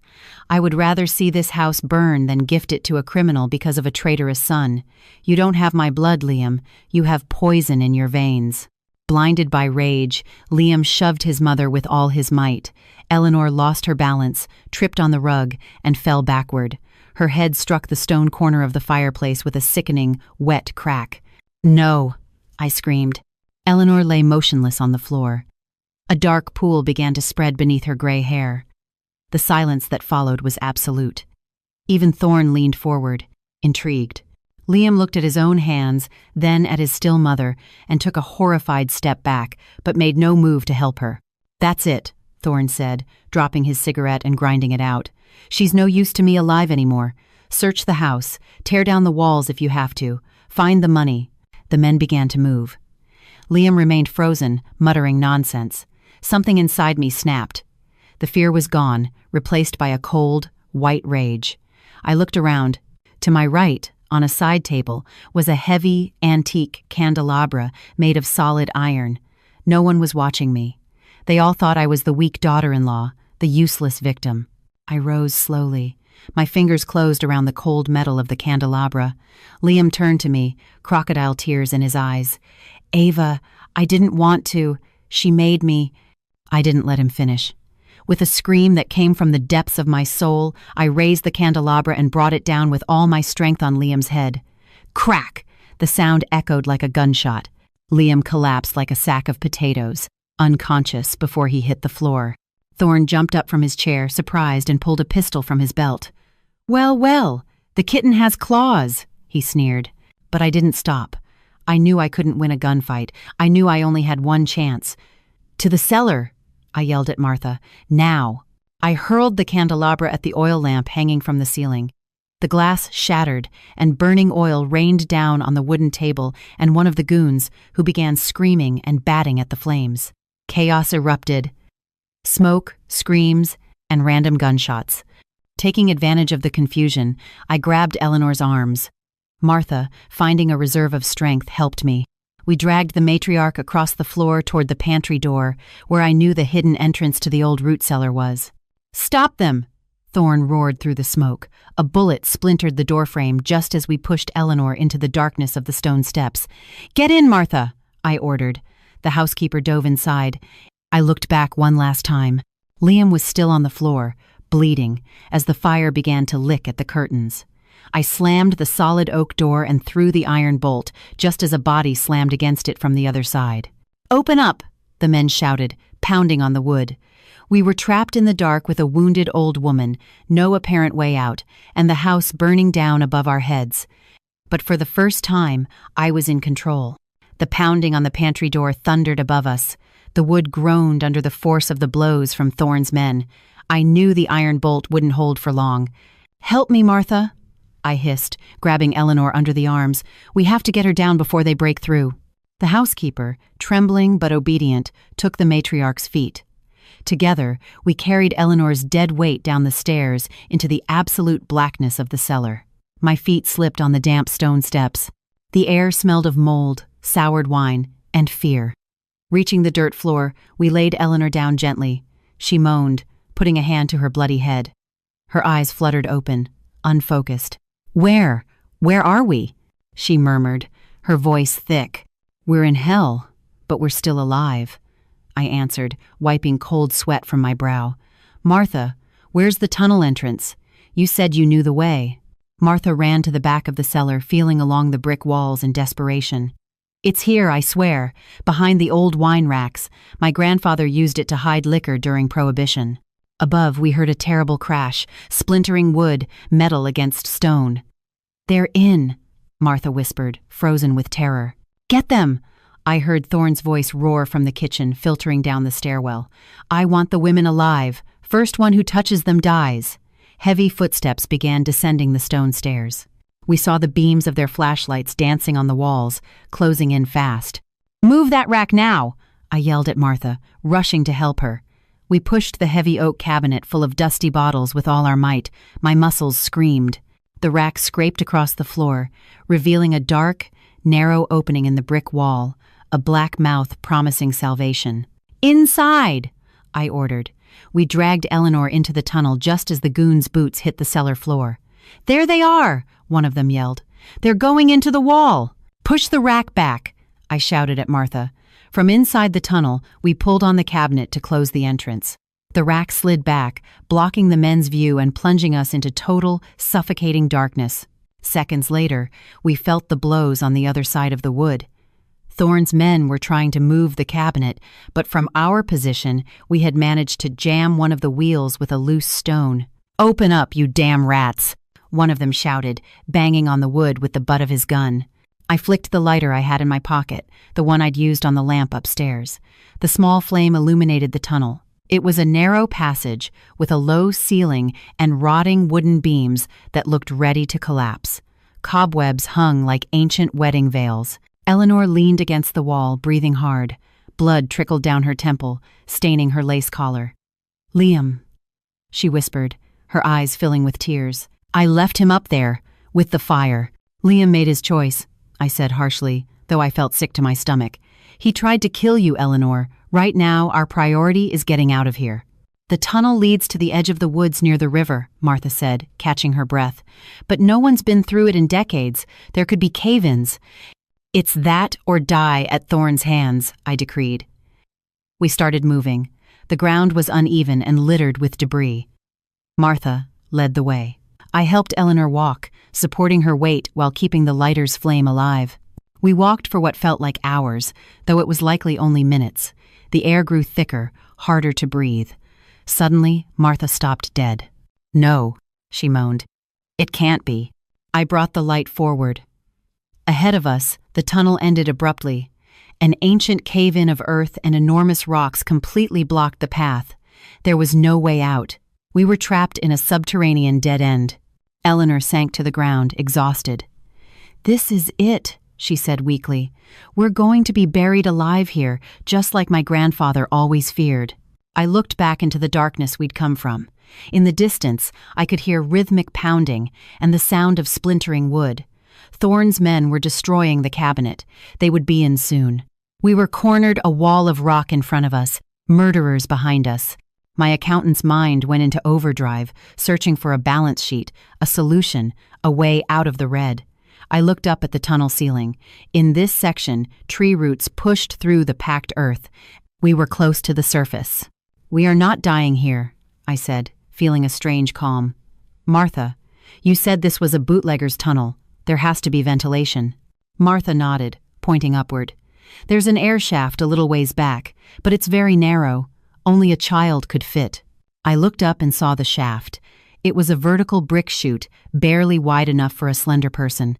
"I would rather see this house burn than gift it to a criminal because of a traitorous son. You don't have my blood, Liam. You have poison in your veins." Blinded by rage, Liam shoved his mother with all his might. Eleanor lost her balance, tripped on the rug, and fell backward. Her head struck the stone corner of the fireplace with a sickening, wet crack. "No," I screamed. Eleanor lay motionless on the floor. A dark pool began to spread beneath her gray hair. The silence that followed was absolute. Even Thorn leaned forward, intrigued. Liam looked at his own hands, then at his still mother, and took a horrified step back, but made no move to help her. "That's it," Thorn said, dropping his cigarette and grinding it out. "She's no use to me alive anymore. Search the house. Tear down the walls if you have to. Find the money." The men began to move. Liam remained frozen, muttering nonsense. Something inside me snapped. The fear was gone, replaced by a cold, white rage. I looked around. To my right, on a side table, was a heavy, antique candelabra made of solid iron. No one was watching me. They all thought I was the weak daughter-in-law, the useless victim. I rose slowly. My fingers closed around the cold metal of the candelabra. Liam turned to me, crocodile tears in his eyes. "Ava, I didn't want to. She made me." I didn't let him finish. With a scream that came from the depths of my soul, I raised the candelabra and brought it down with all my strength on Liam's head. Crack! The sound echoed like a gunshot. Liam collapsed like a sack of potatoes, unconscious before he hit the floor. Thorn jumped up from his chair, surprised, and pulled a pistol from his belt. "Well, well, the kitten has claws," he sneered. But I didn't stop. I knew I couldn't win a gunfight. I knew I only had one chance. "To the cellar!" I yelled at Martha. "Now!" I hurled the candelabra at the oil lamp hanging from the ceiling. The glass shattered, and burning oil rained down on the wooden table and one of the goons, who began screaming and batting at the flames. Chaos erupted. Smoke, screams, and random gunshots. Taking advantage of the confusion, I grabbed Eleanor's arms. Martha, finding a reserve of strength, helped me. We dragged the matriarch across the floor toward the pantry door, where I knew the hidden entrance to the old root cellar was. "Stop them!" Thorn roared through the smoke. A bullet splintered the doorframe just as we pushed Eleanor into the darkness of the stone steps. "Get in, Martha!" I ordered. The housekeeper dove inside. I looked back one last time. Liam was still on the floor, bleeding, as the fire began to lick at the curtains. I slammed the solid oak door and threw the iron bolt, just as a body slammed against it from the other side. "Open up!" the men shouted, pounding on the wood. We were trapped in the dark with a wounded old woman, no apparent way out, and the house burning down above our heads. But for the first time, I was in control. The pounding on the pantry door thundered above us. The wood groaned under the force of the blows from Thorn's men. I knew the iron bolt wouldn't hold for long. "Help me, Martha," I hissed, grabbing Eleanor under the arms. "We have to get her down before they break through." The housekeeper, trembling but obedient, took the matriarch's feet. Together, we carried Eleanor's dead weight down the stairs into the absolute blackness of the cellar. My feet slipped on the damp stone steps. The air smelled of mold, soured wine, and fear. Reaching the dirt floor, we laid Eleanor down gently. She moaned, putting a hand to her bloody head. Her eyes fluttered open, unfocused. Where are we?" she murmured, her voice thick. "We're in hell, but we're still alive," I answered, wiping cold sweat from my brow. "Martha, where's the tunnel entrance? You said you knew the way." Martha ran to the back of the cellar, feeling along the brick walls in desperation. "It's here, I swear, behind the old wine racks. My grandfather used it to hide liquor during Prohibition." Above, we heard a terrible crash, splintering wood, metal against stone. "They're in," Martha whispered, frozen with terror. "Get them!" I heard Thorn's voice roar from the kitchen, filtering down the stairwell. "I want the women alive. First one who touches them dies." Heavy footsteps began descending the stone stairs. We saw the beams of their flashlights dancing on the walls, closing in fast. "Move that rack now!" I yelled at Martha, rushing to help her. We pushed the heavy oak cabinet full of dusty bottles with all our might. My muscles screamed. The rack scraped across the floor, revealing a dark, narrow opening in the brick wall, a black mouth promising salvation. "Inside!" I ordered. We dragged Eleanor into the tunnel just as the goons' boots hit the cellar floor. "There they are!" one of them yelled. "They're going into the wall!" "Push the rack back!" I shouted at Martha. From inside the tunnel, we pulled on the cabinet to close the entrance. The rack slid back, blocking the men's view and plunging us into total, suffocating darkness. Seconds later, we felt the blows on the other side of the wood. Thorn's men were trying to move the cabinet, but from our position, we had managed to jam one of the wheels with a loose stone. "Open up, you damn rats!" one of them shouted, banging on the wood with the butt of his gun. I flicked the lighter I had in my pocket, the one I'd used on the lamp upstairs. The small flame illuminated the tunnel. It was a narrow passage with a low ceiling and rotting wooden beams that looked ready to collapse. Cobwebs hung like ancient wedding veils. Eleanor leaned against the wall, breathing hard. Blood trickled down her temple, staining her lace collar. "Liam," she whispered, her eyes filling with tears. "I left him up there, with the fire. Liam made his choice, I said harshly, though I felt sick to my stomach. He tried to kill you, Eleanor. Right now, our priority is getting out of here. The tunnel leads to the edge of the woods near the river, Martha said, catching her breath. But no one's been through it in decades. There could be cave-ins. It's that or die at Thorne's hands, I decreed. We started moving. The ground was uneven and littered with debris. Martha led the way. I helped Eleanor walk, supporting her weight while keeping the lighter's flame alive. We walked for what felt like hours, though it was likely only minutes. The air grew thicker, harder to breathe. Suddenly, Martha stopped dead. No, she moaned. It can't be. I brought the light forward. Ahead of us, the tunnel ended abruptly. An ancient cave-in of earth and enormous rocks completely blocked the path. There was no way out. We were trapped in a subterranean dead end. Eleanor sank to the ground, exhausted. "This is it," she said weakly. "We're going to be buried alive here, just like my grandfather always feared." I looked back into the darkness we'd come from. In the distance, I could hear rhythmic pounding and the sound of splintering wood. Thorne's men were destroying the cabinet. They would be in soon. We were cornered, a wall of rock in front of us, murderers behind us. My accountant's mind went into overdrive, searching for a balance sheet, a solution, a way out of the red. I looked up at the tunnel ceiling. In this section, tree roots pushed through the packed earth. We were close to the surface. "We are not dying here," I said, feeling a strange calm. "Martha, you said this was a bootlegger's tunnel. There has to be ventilation." Martha nodded, pointing upward. "There's an air shaft a little ways back, but it's very narrow. Only a child could fit." I looked up and saw the shaft. It was a vertical brick chute, barely wide enough for a slender person.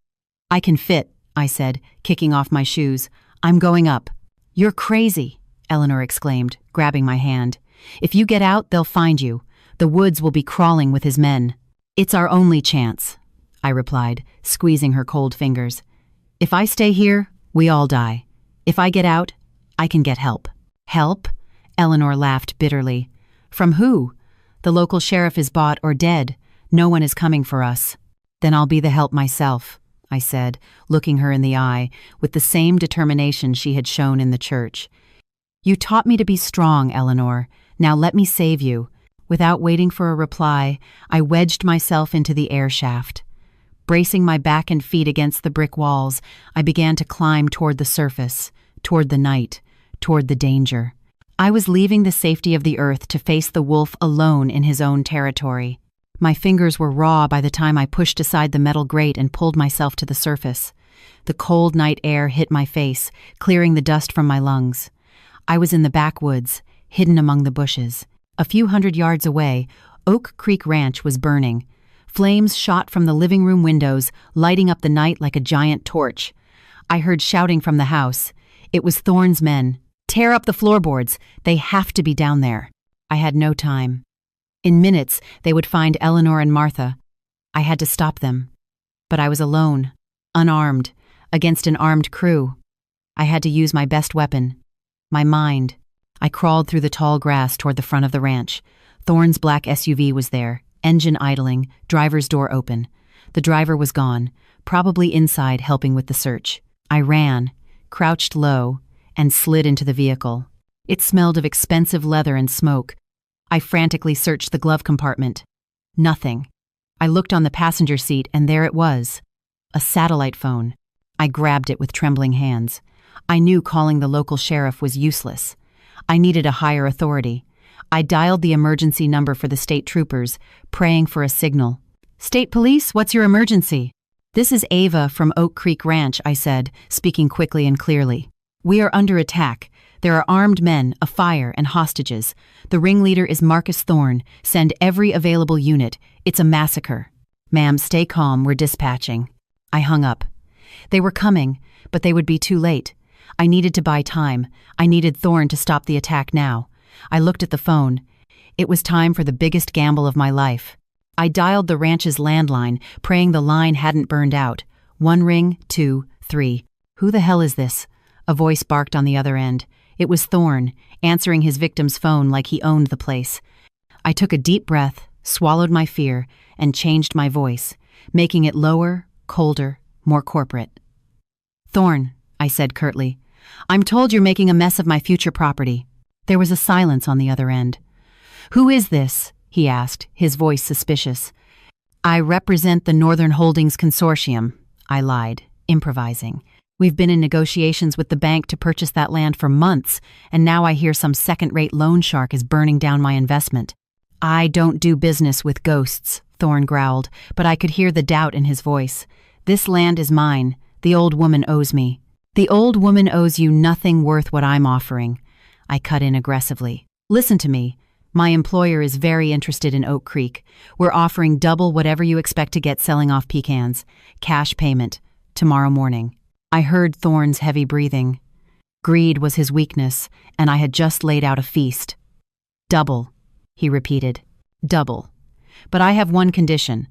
"I can fit," I said, kicking off my shoes. "I'm going up." "You're crazy," Eleanor exclaimed, grabbing my hand. "If you get out, they'll find you. The woods will be crawling with his men." "It's our only chance," I replied, squeezing her cold fingers. "If I stay here, we all die. If I get out, I can get help." "Help?" Eleanor laughed bitterly. "From who? The local sheriff is bought or dead. No one is coming for us." "Then I'll be the help myself," I said, looking her in the eye, with the same determination she had shown in the church. "You taught me to be strong, Eleanor. Now let me save you." Without waiting for a reply, I wedged myself into the air shaft. Bracing my back and feet against the brick walls, I began to climb toward the surface, toward the night, toward the danger. I was leaving the safety of the earth to face the wolf alone in his own territory. My fingers were raw by the time I pushed aside the metal grate and pulled myself to the surface. The cold night air hit my face, clearing the dust from my lungs. I was in the backwoods, hidden among the bushes. A few hundred yards away, Oak Creek Ranch was burning. Flames shot from the living room windows, lighting up the night like a giant torch. I heard shouting from the house. It was Thorne's men. "Tear up the floorboards. They have to be down there." I had no time. In minutes, they would find Eleanor and Martha. I had to stop them. But I was alone, unarmed, against an armed crew. I had to use my best weapon, my mind. I crawled through the tall grass toward the front of the ranch. Thorne's black SUV was there, engine idling, driver's door open. The driver was gone, probably inside helping with the search. I ran, crouched low, and slid into the vehicle. It smelled of expensive leather and smoke. I frantically searched the glove compartment. Nothing. I looked on the passenger seat, and there it was. A satellite phone. I grabbed it with trembling hands. I knew calling the local sheriff was useless. I needed a higher authority. I dialed the emergency number for the state troopers, praying for a signal. "State police, what's your emergency?" "This is Ava from Oak Creek Ranch," I said, speaking quickly and clearly. "We are under attack. There are armed men, a fire, and hostages. The ringleader is Marcus Thorne. Send every available unit. It's a massacre." "Ma'am, stay calm. We're dispatching." I hung up. They were coming, but they would be too late. I needed to buy time. I needed Thorne to stop the attack now. I looked at the phone. It was time for the biggest gamble of my life. I dialed the ranch's landline, praying the line hadn't burned out. 1 ring, 2, 3. "Who the hell is this?" A voice barked on the other end. It was Thorne, answering his victim's phone like he owned the place. I took a deep breath, swallowed my fear, and changed my voice, making it lower, colder, more corporate. "Thorne," I said curtly, "I'm told you're making a mess of my future property." There was a silence on the other end. "Who is this?" he asked, his voice suspicious. "I represent the Northern Holdings Consortium," I lied, improvising. "We've been in negotiations with the bank to purchase that land for months, and now I hear some second-rate loan shark is burning down my investment." "I don't do business with ghosts," Thorne growled, but I could hear the doubt in his voice. "This land is mine. The old woman owes me." "The old woman owes you nothing worth what I'm offering," I cut in aggressively. "Listen to me. My employer is very interested in Oak Creek. We're offering double whatever you expect to get selling off pecans. Cash payment. Tomorrow morning." I heard Thorne's heavy breathing. Greed was his weakness, and I had just laid out a feast. "Double," he repeated. "Double. But I have one condition.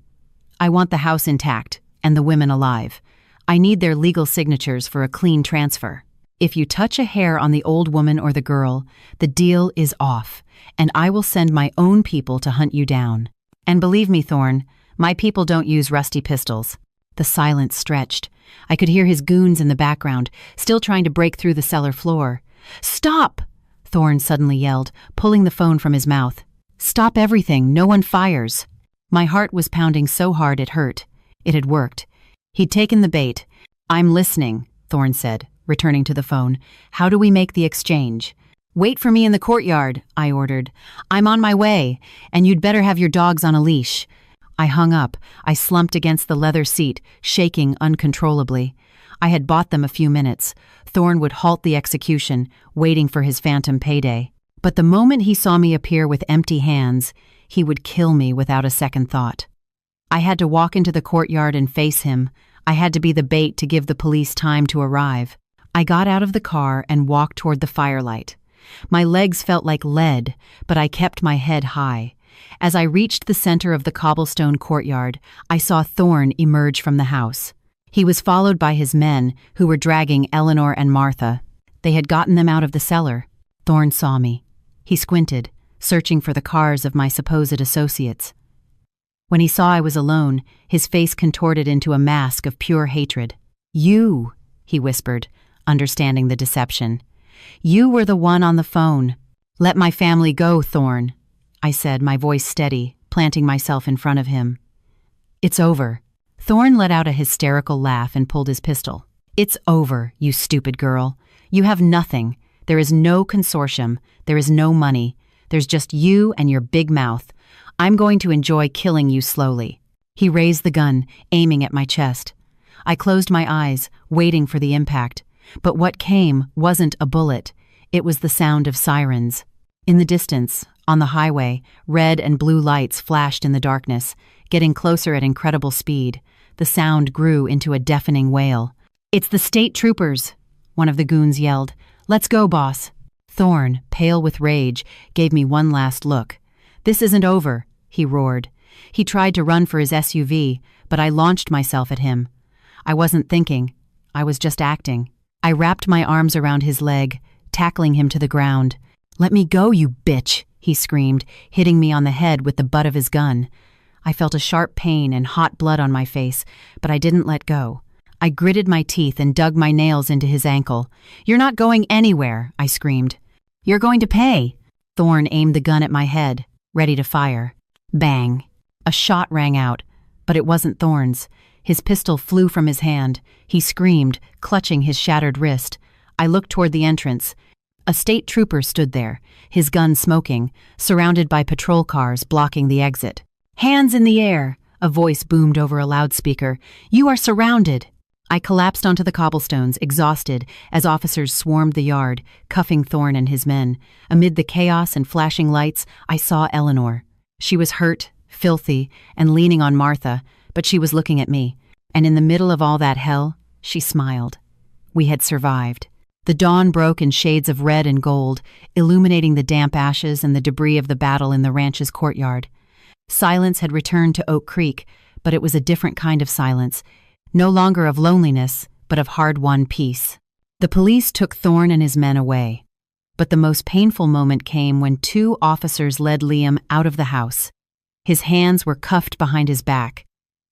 I want the house intact, and the women alive. I need their legal signatures for a clean transfer. If you touch a hair on the old woman or the girl, the deal is off, and I will send my own people to hunt you down. And believe me, Thorne, my people don't use rusty pistols." The silence stretched. I could hear his goons in the background, still trying to break through the cellar floor. "Stop!" Thorne suddenly yelled, pulling the phone from his mouth. "Stop everything, no one fires." My heart was pounding so hard it hurt. It had worked. He'd taken the bait. "I'm listening," Thorne said, returning to the phone. "How do we make the exchange?" "Wait for me in the courtyard," I ordered. "I'm on my way, and you'd better have your dogs on a leash." I hung up. I slumped against the leather seat, shaking uncontrollably. I had bought them a few minutes. Thorne would halt the execution, waiting for his phantom payday. But the moment he saw me appear with empty hands, he would kill me without a second thought. I had to walk into the courtyard and face him. I had to be the bait to give the police time to arrive. I got out of the car and walked toward the firelight. My legs felt like lead, but I kept my head high. As I reached the center of the cobblestone courtyard, I saw Thorne emerge from the house. He was followed by his men, who were dragging Eleanor and Martha. They had gotten them out of the cellar. Thorne saw me. He squinted, searching for the cars of my supposed associates. When he saw I was alone, his face contorted into a mask of pure hatred. "You," he whispered, understanding the deception. "You were the one on the phone." "Let my family go, Thorne," I said, my voice steady, planting myself in front of him. "It's over." Thorne let out a hysterical laugh and pulled his pistol. "It's over, you stupid girl. You have nothing. There is no consortium. There is no money. There's just you and your big mouth. I'm going to enjoy killing you slowly." He raised the gun, aiming at my chest. I closed my eyes, waiting for the impact. But what came wasn't a bullet. It was the sound of sirens. In the distance, on the highway, red and blue lights flashed in the darkness, getting closer at incredible speed. The sound grew into a deafening wail. "It's the state troopers," one of the goons yelled. "Let's go, boss." Thorne, pale with rage, gave me one last look. "This isn't over," he roared. He tried to run for his SUV, but I launched myself at him. I wasn't thinking. I was just acting. I wrapped my arms around his leg, tackling him to the ground. "Let me go, you bitch," he screamed, hitting me on the head with the butt of his gun. I felt a sharp pain and hot blood on my face, but I didn't let go. I gritted my teeth and dug my nails into his ankle. "You're not going anywhere," I screamed. "You're going to pay." Thorne aimed the gun at my head, ready to fire. Bang! A shot rang out, but it wasn't Thorne's. His pistol flew from his hand. He screamed, clutching his shattered wrist. I looked toward the entrance. A state trooper stood there, his gun smoking, surrounded by patrol cars blocking the exit. "Hands in the air!" a voice boomed over a loudspeaker. "You are surrounded!" I collapsed onto the cobblestones, exhausted, as officers swarmed the yard, cuffing Thorne and his men. Amid the chaos and flashing lights, I saw Eleanor. She was hurt, filthy, and leaning on Martha, but she was looking at me. And in the middle of all that hell, she smiled. We had survived. The dawn broke in shades of red and gold, illuminating the damp ashes and the debris of the battle in the ranch's courtyard. Silence had returned to Oak Creek, but it was a different kind of silence, no longer of loneliness, but of hard-won peace. The police took Thorne and his men away. But the most painful moment came when 2 officers led Liam out of the house. His hands were cuffed behind his back.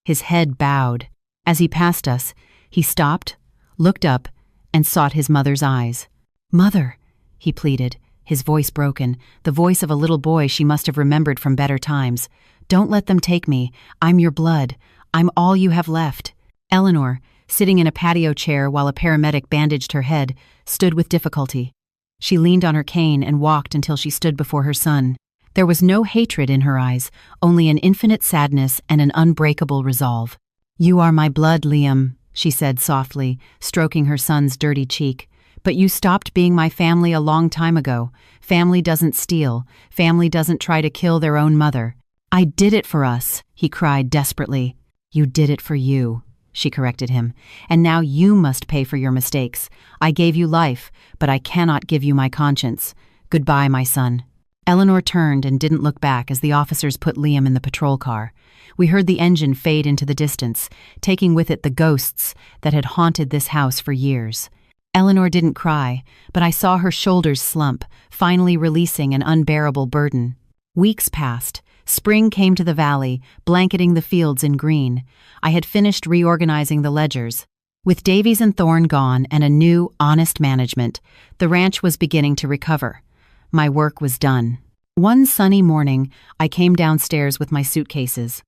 His head bowed. As he passed us, He stopped, looked up, and sought his mother's eyes. "Mother," he pleaded, his voice broken, the voice of a little boy she must have remembered from better times. "Don't let them take me. I'm your blood. I'm all you have left." Eleanor, sitting in a patio chair while a paramedic bandaged her head, stood with difficulty. She leaned on her cane and walked until she stood before her son. There was no hatred in her eyes, only an infinite sadness and an unbreakable resolve. "You are my blood, Liam," she said softly, stroking her son's dirty cheek. "But you stopped being my family a long time ago. Family doesn't steal. Family doesn't try to kill their own mother." "I did it for us," he cried desperately. "You did it for you," she corrected him. "And now you must pay for your mistakes. I gave you life, but I cannot give you my conscience. Goodbye, my son." Eleanor turned and didn't look back as the officers put Liam in the patrol car. We heard the engine fade into the distance, taking with it the ghosts that had haunted this house for years. Eleanor didn't cry, but I saw her shoulders slump, finally releasing an unbearable burden. Weeks passed. Spring came to the valley, blanketing the fields in green. I had finished reorganizing the ledgers. With Davies and Thorne gone and a new, honest management, the ranch was beginning to recover. My work was done. One sunny morning, I came downstairs with my suitcases.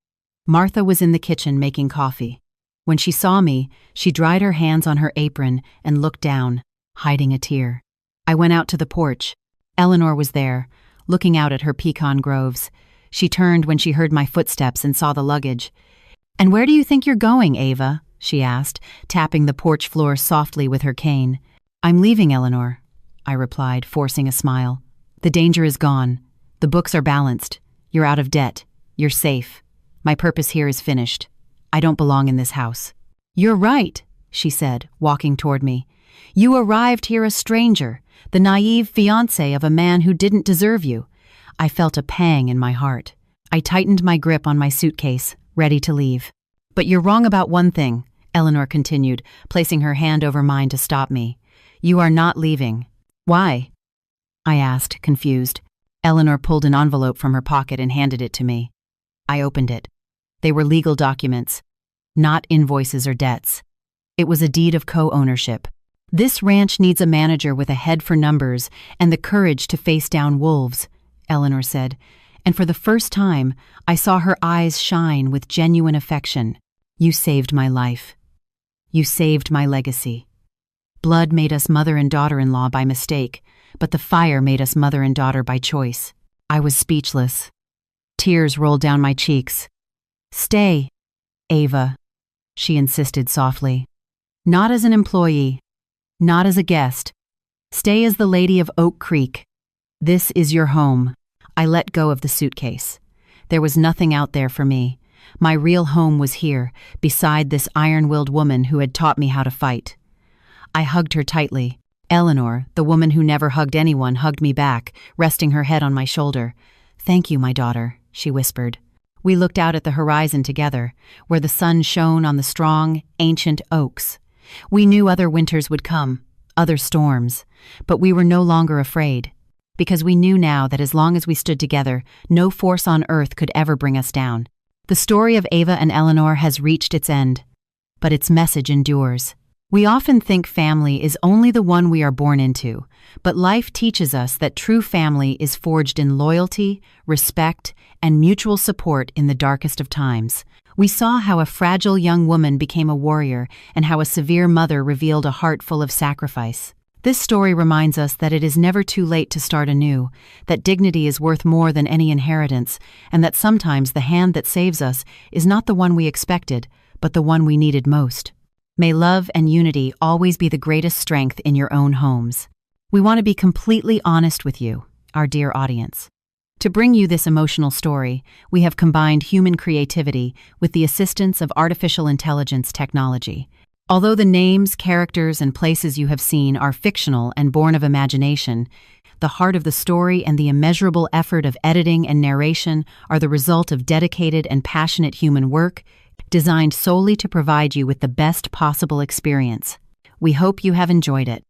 Martha was in the kitchen making coffee. When she saw me, she dried her hands on her apron and looked down, hiding a tear. I went out to the porch. Eleanor was there, looking out at her pecan groves. She turned when she heard my footsteps and saw the luggage. "And where do you think you're going, Ava?" she asked, tapping the porch floor softly with her cane. "I'm leaving, Eleanor," I replied, forcing a smile. "The danger is gone. The books are balanced. You're out of debt. You're safe. My purpose here is finished. I don't belong in this house." "You're right," she said, walking toward me. "You arrived here a stranger, the naive fiancé of a man who didn't deserve you." I felt a pang in my heart. I tightened my grip on my suitcase, ready to leave. "But you're wrong about one thing," Eleanor continued, placing her hand over mine to stop me. "You are not leaving." "Why?" I asked, confused. Eleanor pulled an envelope from her pocket and handed it to me. I opened it. They were legal documents, not invoices or debts. It was a deed of co-ownership. "This ranch needs a manager with a head for numbers and the courage to face down wolves," Eleanor said, and for the first time, I saw her eyes shine with genuine affection. "You saved my life. You saved my legacy. Blood made us mother and daughter-in-law by mistake, but the fire made us mother and daughter by choice." I was speechless. Tears rolled down my cheeks. "Stay, Ava," she insisted softly. "Not as an employee, not as a guest. Stay as the lady of Oak Creek. This is your home." I let go of the suitcase. There was nothing out there for me. My real home was here, beside this iron-willed woman who had taught me how to fight. I hugged her tightly. Eleanor, the woman who never hugged anyone, hugged me back, resting her head on my shoulder. "Thank you, my daughter," she whispered. We looked out at the horizon together, where the sun shone on the strong, ancient oaks. We knew other winters would come, other storms, but we were no longer afraid, because we knew now that as long as we stood together, no force on earth could ever bring us down. The story of Ava and Eleanor has reached its end, but its message endures. We often think family is only the one we are born into, but life teaches us that true family is forged in loyalty, respect, and mutual support in the darkest of times. We saw how a fragile young woman became a warrior and how a severe mother revealed a heart full of sacrifice. This story reminds us that it is never too late to start anew, that dignity is worth more than any inheritance, and that sometimes the hand that saves us is not the one we expected, but the one we needed most. May love and unity always be the greatest strength in your own homes. We want to be completely honest with you, our dear audience. To bring you this emotional story, we have combined human creativity with the assistance of artificial intelligence technology. Although the names, characters, and places you have seen are fictional and born of imagination, the heart of the story and the immeasurable effort of editing and narration are the result of dedicated and passionate human work, designed solely to provide you with the best possible experience. We hope you have enjoyed it.